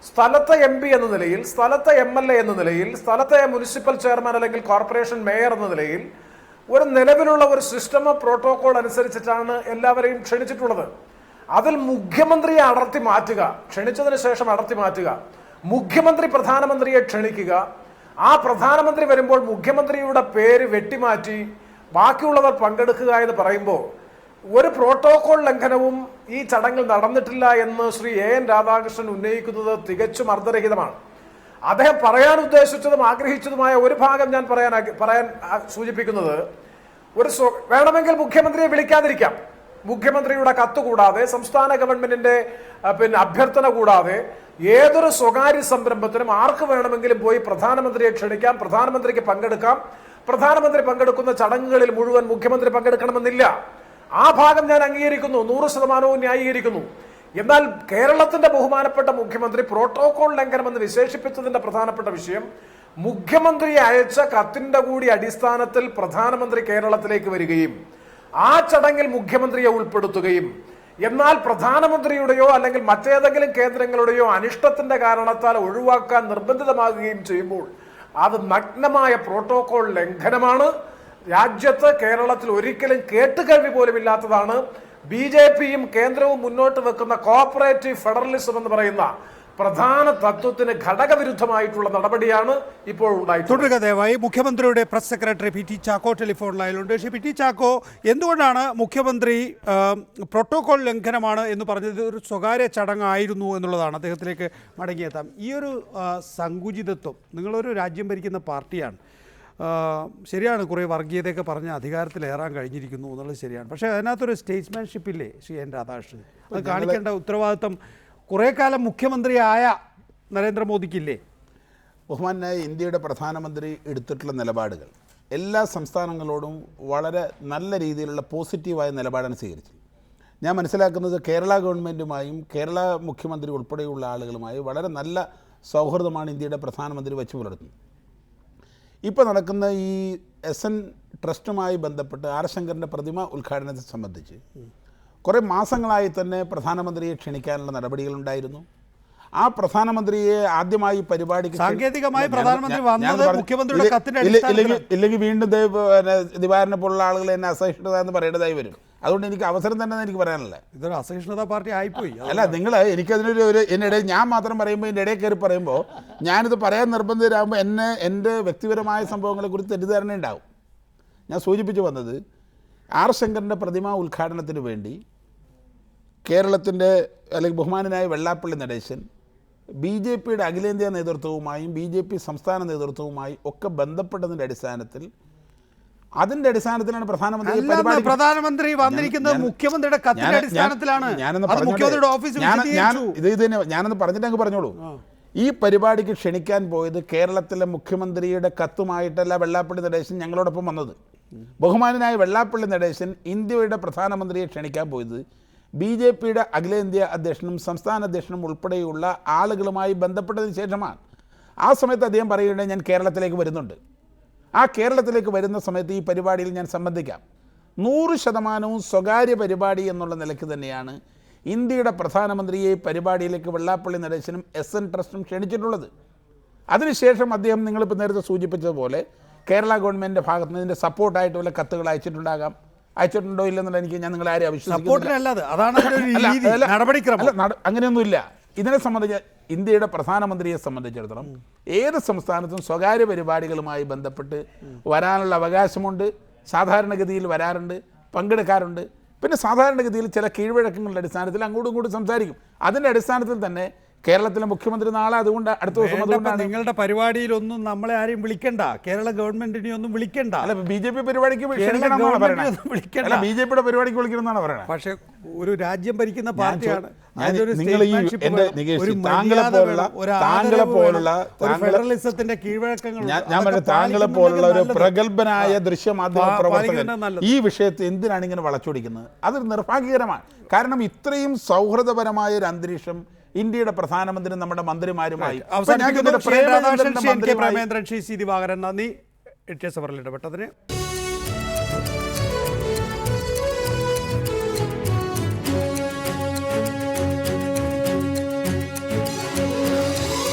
സ്ഥലത്തെ MP എന്ന നിലയിൽ, സ്ഥലത്തെ MLA എന്ന നിലയിൽ, സ്ഥലത്തെ മുനിസിപ്പൽ ചെയർമാൻ അല്ലെങ്കിൽ കോർപ്പറേഷൻ മേയർ എന്ന നിലയിൽ ഒരു നിലവിലുള്ള ഒരു സിസ്റ്റം ഓഫ് പ്രോട്ടോകോൾ അനുസരിച്ചിട്ടാണ് എല്ലാവരെയും ക്ഷണിച്ചിട്ടുള്ളത്. അതിൽ മുഖ്യമന്ത്രിയെ അടർത്തി മാറ്റുക, ക്ഷണിച്ചതിന് ശേഷം അടർത്തി മാറ്റുക, മുഖ്യമന്ത്രി പ്രധാനമന്ത്രിയെ ക്ഷണിക്കുക, ആ പ്രധാനമന്ത്രി വരുമ്പോൾ മുഖ്യമന്ത്രിയുടെ പേര് വെട്ടിമാറ്റി ബാക്കിയുള്ളവർ പങ്കെടുക്കുക എന്ന് പറയുമ്പോൾ ഒരു പ്രോട്ടോകോൾ ലംഘനവും ഈ ചടങ്ങിൽ നടന്നിട്ടില്ല എന്ന് ശ്രീ AN രാധാകൃഷ്ണൻ ഉന്നയിക്കുന്നത് തികച്ചും അർദ്ധരഹിതമാണ്. അദ്ദേഹം പറയാൻ ഉദ്ദേശിച്ചതും ആഗ്രഹിച്ചതുമായ ഒരു ഭാഗം ഞാൻ പറയാൻ സൂചിപ്പിക്കുന്നത്, വേണമെങ്കിൽ മുഖ്യമന്ത്രിയെ വിളിക്കാതിരിക്കാം. മുഖ്യമന്ത്രിയുടെ കത്ത് കൂടാതെ, സംസ്ഥാന ഗവൺമെന്റിന്റെ അഭ്യർത്ഥന കൂടാതെ ഏതൊരു സ്വകാര്യ സംരംഭത്തിനും ആർക്ക് വേണമെങ്കിലും പോയി പ്രധാനമന്ത്രിയെ ക്ഷണിക്കാം, പ്രധാനമന്ത്രിക്ക് പങ്കെടുക്കാം. പ്രധാനമന്ത്രി പങ്കെടുക്കുന്ന ചടങ്ങുകളിൽ മുഴുവൻ മുഖ്യമന്ത്രി പങ്കെടുക്കണമെന്നില്ല. ആ ഭാഗം ഞാൻ അംഗീകരിക്കുന്നു, 100% ന്യായീകരിക്കുന്നു. എന്നാൽ കേരളത്തിന്റെ ബഹുമാനപ്പെട്ട മുഖ്യമന്ത്രി പ്രോട്ടോകോൾ ലംഘനമെന്ന് വിശേഷിപ്പിച്ചതിന്റെ പ്രധാനപ്പെട്ട വിഷയം, മുഖ്യമന്ത്രി അയച്ച കത്തിന്റെ കൂടി അടിസ്ഥാനത്തിൽ പ്രധാനമന്ത്രി കേരളത്തിലേക്ക് വരികയും ആ ചടങ്ങിൽ മുഖ്യമന്ത്രിയെ ഉൾപ്പെടുത്തുകയും എന്നാൽ പ്രധാനമന്ത്രിയുടെയോ അല്ലെങ്കിൽ മറ്റേതെങ്കിലും കേന്ദ്രങ്ങളുടെയോ അനിഷ്ടത്തിന്റെ കാരണത്താൽ ഒഴിവാക്കാൻ നിർബന്ധിതമാകുകയും ചെയ്യുമ്പോൾ അത് നഗ്നമായ പ്രോട്ടോകോൾ ലംഘനമാണ്. രാജ്യത്ത് കേരളത്തിൽ ഒരിക്കലും കേട്ടുകേൾവി പോലും ഇല്ലാത്തതാണ്. BJPയും കേന്ദ്രവും മുന്നോട്ട് വെക്കുന്ന കോഓപ്പറേറ്റീവ് ഫെഡറലിസം എന്ന് പറയുന്ന പ്രധാന തത്വത്തിന് ഘടകവിരുദ്ധമായിട്ടുള്ള നടപടിയാണ് ഇപ്പോൾ ഉണ്ടായിട്ടുള്ളത്. തുടരുക ദയവായി. മുഖ്യമന്ത്രിയുടെ press secretary PT Chacko telephone ലൈനിലുണ്ട്. ശ്രീ PT ചാക്കോ, എന്തുകൊണ്ടാണ് മുഖ്യമന്ത്രി പ്രോട്ടോകോൾ ലംഘനമാണ് എന്ന് പറഞ്ഞത്? ഒരു സ്വകാര്യ ചടങ്ങായിരുന്നു എന്നുള്ളതാണ്. അദ്ദേഹത്തിലേക്ക് മടങ്ങിയെത്താം. ഈ ഒരു സങ്കുചിതത്വം, നിങ്ങളൊരു രാജ്യം ഭരിക്കുന്ന പാർട്ടിയാണ്, ശരിയാണ്, കുറേ വർഗീയതയൊക്കെ പറഞ്ഞ് അധികാരത്തിലേറാൻ കഴിഞ്ഞിരിക്കുന്നു എന്നുള്ളത് ശരിയാണ്. പക്ഷേ അതിനകത്തൊരു സ്റ്റേറ്റ്സ്മാൻഷിപ്പ് ഇല്ലേ ശ്രീ AN രാധാകൃഷ്ണൻ? അത് കാണിക്കേണ്ട ഉത്തരവാദിത്വം കുറേ കാലം മുഖ്യമന്ത്രിയായ നരേന്ദ്രമോദിക്കില്ലേ? ബഹുമാനായ ഇന്ത്യയുടെ പ്രധാനമന്ത്രി എടുത്തിട്ടുള്ള നിലപാടുകൾ എല്ലാ സംസ്ഥാനങ്ങളോടും വളരെ നല്ല രീതിയിലുള്ള പോസിറ്റീവായ നിലപാടാണ് സ്വീകരിച്ചത്. ഞാൻ മനസ്സിലാക്കുന്നത് കേരള ഗവൺമെൻറ്റുമായും കേരള മുഖ്യമന്ത്രി ഉൾപ്പെടെയുള്ള ആളുകളുമായി വളരെ നല്ല സൗഹൃദമാണ് ഇന്ത്യയുടെ പ്രധാനമന്ത്രി വച്ചു പുലർത്തുന്നത്. ഇപ്പോൾ നടക്കുന്ന ഈ SN ട്രസ്റ്റുമായി ബന്ധപ്പെട്ട് ആർ ശങ്കറിൻ്റെ പ്രതിമ ഉദ്ഘാടനത്തെ സംബന്ധിച്ച് കുറേ മാസങ്ങളായി തന്നെ പ്രധാനമന്ത്രിയെ ക്ഷണിക്കാനുള്ള നടപടികളുണ്ടായിരുന്നു. ആ പ്രധാനമന്ത്രിയെ ആദ്യമായി പരിപാടിക്ക് സാങ്കേതികമായി പ്രധാനമന്ത്രി വന്നത് മുഖ്യമന്ത്രിയുടെ കത്തിന്റെ ഇല്ലെങ്കിൽ വീണ്ടും ദിവാരനെ പോലുള്ള ആളുകൾ എന്നെ അസഹിഷ്ണുത എന്ന് പറയേണ്ടതായി വരും. അതുകൊണ്ട് എനിക്ക് അവസരം തന്നെ എനിക്ക് പറയാനുള്ളത്. ഇതൊരു അസഹിഷ്ണുത പാർട്ടി ആയിപ്പോയി. അല്ല, നിങ്ങൾ എനിക്കതിനൊരു എന്നിടയിൽ ഞാൻ മാത്രം പറയുമ്പോൾ എൻ്റെ ഇടയിൽ കയറി പറയുമ്പോൾ ഞാനിത് പറയാൻ നിർബന്ധിതരാകുമ്പോൾ എൻ്റെ വ്യക്തിപരമായ സംഭവങ്ങളെക്കുറിച്ച് തെറ്റിദ്ധാരണ ഉണ്ടാവും. ഞാൻ സൂചിപ്പിച്ചു വന്നത് ആർ ശങ്കറിൻ്റെ പ്രതിമ ഉദ്ഘാടനത്തിന് വേണ്ടി കേരളത്തിൻ്റെ അല്ലെങ്കിൽ ബഹുമാനനായ വെള്ളാപ്പള്ളി നടേശൻ BJPയുടെ അഖിലേന്ത്യാ നേതൃത്വവുമായും BJP സംസ്ഥാന നേതൃത്വവുമായി ഒക്കെ ബന്ധപ്പെട്ടതിൻ്റെ അടിസ്ഥാനത്തിലാണ് പ്രധാനമന്ത്രി വന്നിരിക്കുന്നത് മുഖ്യമന്ത്രിയുടെ കത്തിന്റെ അടിസ്ഥാനത്തിലാണ്. ഞാനൊന്ന് പറഞ്ഞിട്ട് അങ്ങ് പറഞ്ഞോളൂ. ഈ പരിപാടിക്ക് ക്ഷണിക്കാൻ പോയത് കേരളത്തിലെ മുഖ്യമന്ത്രിയുടെ കത്തുമായിട്ടല്ല വെള്ളാപ്പള്ളി നടേശൻ ഞങ്ങളോടൊപ്പം വന്നത്. ബഹുമാനനായ വെള്ളാപ്പള്ളി നടേശൻ ഇന്ത്യയുടെ പ്രധാനമന്ത്രിയെ ക്ഷണിക്കാൻ പോയത് BJPയുടെ അഖിലേന്ത്യാ അധ്യക്ഷനും സംസ്ഥാന അധ്യക്ഷനും ഉൾപ്പെടെയുള്ള ആളുകളുമായി ബന്ധപ്പെട്ടതിന് ശേഷമാണ്. ആ സമയത്ത് അദ്ദേഹം പറയുകയാണെങ്കിൽ ഞാൻ കേരളത്തിലേക്ക് വരുന്നുണ്ട്. ആ കേരളത്തിലേക്ക് വരുന്ന സമയത്ത് ഈ പരിപാടിയിൽ ഞാൻ സംബന്ധിക്കാം. 100% സ്വകാര്യ പരിപാടി എന്നുള്ള നിലയ്ക്ക് തന്നെയാണ് ഇന്ത്യയുടെ പ്രധാനമന്ത്രിയെ പരിപാടിയിലേക്ക് വെള്ളാപ്പള്ളി നടേശനും SN ട്രസ്റ്റും ക്ഷണിച്ചിട്ടുള്ളത്. അതിനുശേഷം അദ്ദേഹം നിങ്ങളിപ്പോൾ നേരത്തെ സൂചിപ്പിച്ചതുപോലെ കേരള ഗവൺമെൻറ്റിൻ്റെ ഭാഗത്ത് നിന്ന് ഇതിൻ്റെ സപ്പോർട്ടായിട്ട് വല്ല കത്തുകൾ അയച്ചിട്ടുണ്ടോ ഇല്ലെന്നുള്ള എനിക്ക് ഞാൻ നിങ്ങളെ ആരെയും അങ്ങനെയൊന്നുമില്ല. ഇതിനെ സംബന്ധിച്ച് ഇന്ത്യയുടെ പ്രധാനമന്ത്രിയെ സംബന്ധിച്ചിടത്തോളം ഏത് സംസ്ഥാനത്തും സ്വകാര്യ പരിപാടികളുമായി ബന്ധപ്പെട്ട് വരാനുള്ള അവകാശമുണ്ട്. സാധാരണഗതിയിൽ വരാറുണ്ട്, പങ്കെടുക്കാറുണ്ട്. പിന്നെ സാധാരണഗതിയിൽ ചില കീഴ്വഴക്കങ്ങളുടെ അടിസ്ഥാനത്തിൽ അങ്ങോട്ടും ഇങ്ങോട്ടും സംസാരിക്കും. അതിൻ്റെ അടിസ്ഥാനത്തിൽ തന്നെ കേരളത്തിലെ മുഖ്യമന്ത്രി നാളെ അതുകൊണ്ട് അടുത്ത ദിവസം അതുകൊണ്ടാണ് നിങ്ങളുടെ പരിപാടിയിലൊന്നും നമ്മളെ ആരെയും വിളിക്കണ്ട, കേരള ഗവൺമെന്റിനെ ഒന്നും വിളിക്കണ്ട. അല്ല, BJP പരിപാടിക്ക് BJPയുടെ പരിപാടിക്ക് വിളിക്കണമെന്നാണ് പറയുന്നത്. പക്ഷെ ഒരു രാജ്യം ഭരിക്കുന്ന പാർട്ടിയാണ്. ഫെഡറലിസത്തിന്റെ കീഴ്വഴക്കങ്ങൾ താങ്കളെ പോലുള്ള ഒരു പ്രഗത്ഭനായ ദൃശ്യമാധ്യമ പ്രവർത്തകൻ ഈ വിഷയത്തെ എന്തിനാണ് ഇങ്ങനെ വളച്ചൊടിക്കുന്നത്? അതൊരു നിർഭാഗ്യകരമാണ്. കാരണം ഇത്രയും സൗഹൃദപരമായ ഒരു അന്തരീക്ഷം ഇന്ത്യയുടെ പ്രധാനമന്ത്രി നമ്മുടെ മന്ത്രിമാരുമായി പ്രേമേന്ദ്രൻ, ദിവാകരൻ, നന്ദി. ഇടപെട്ടതിന്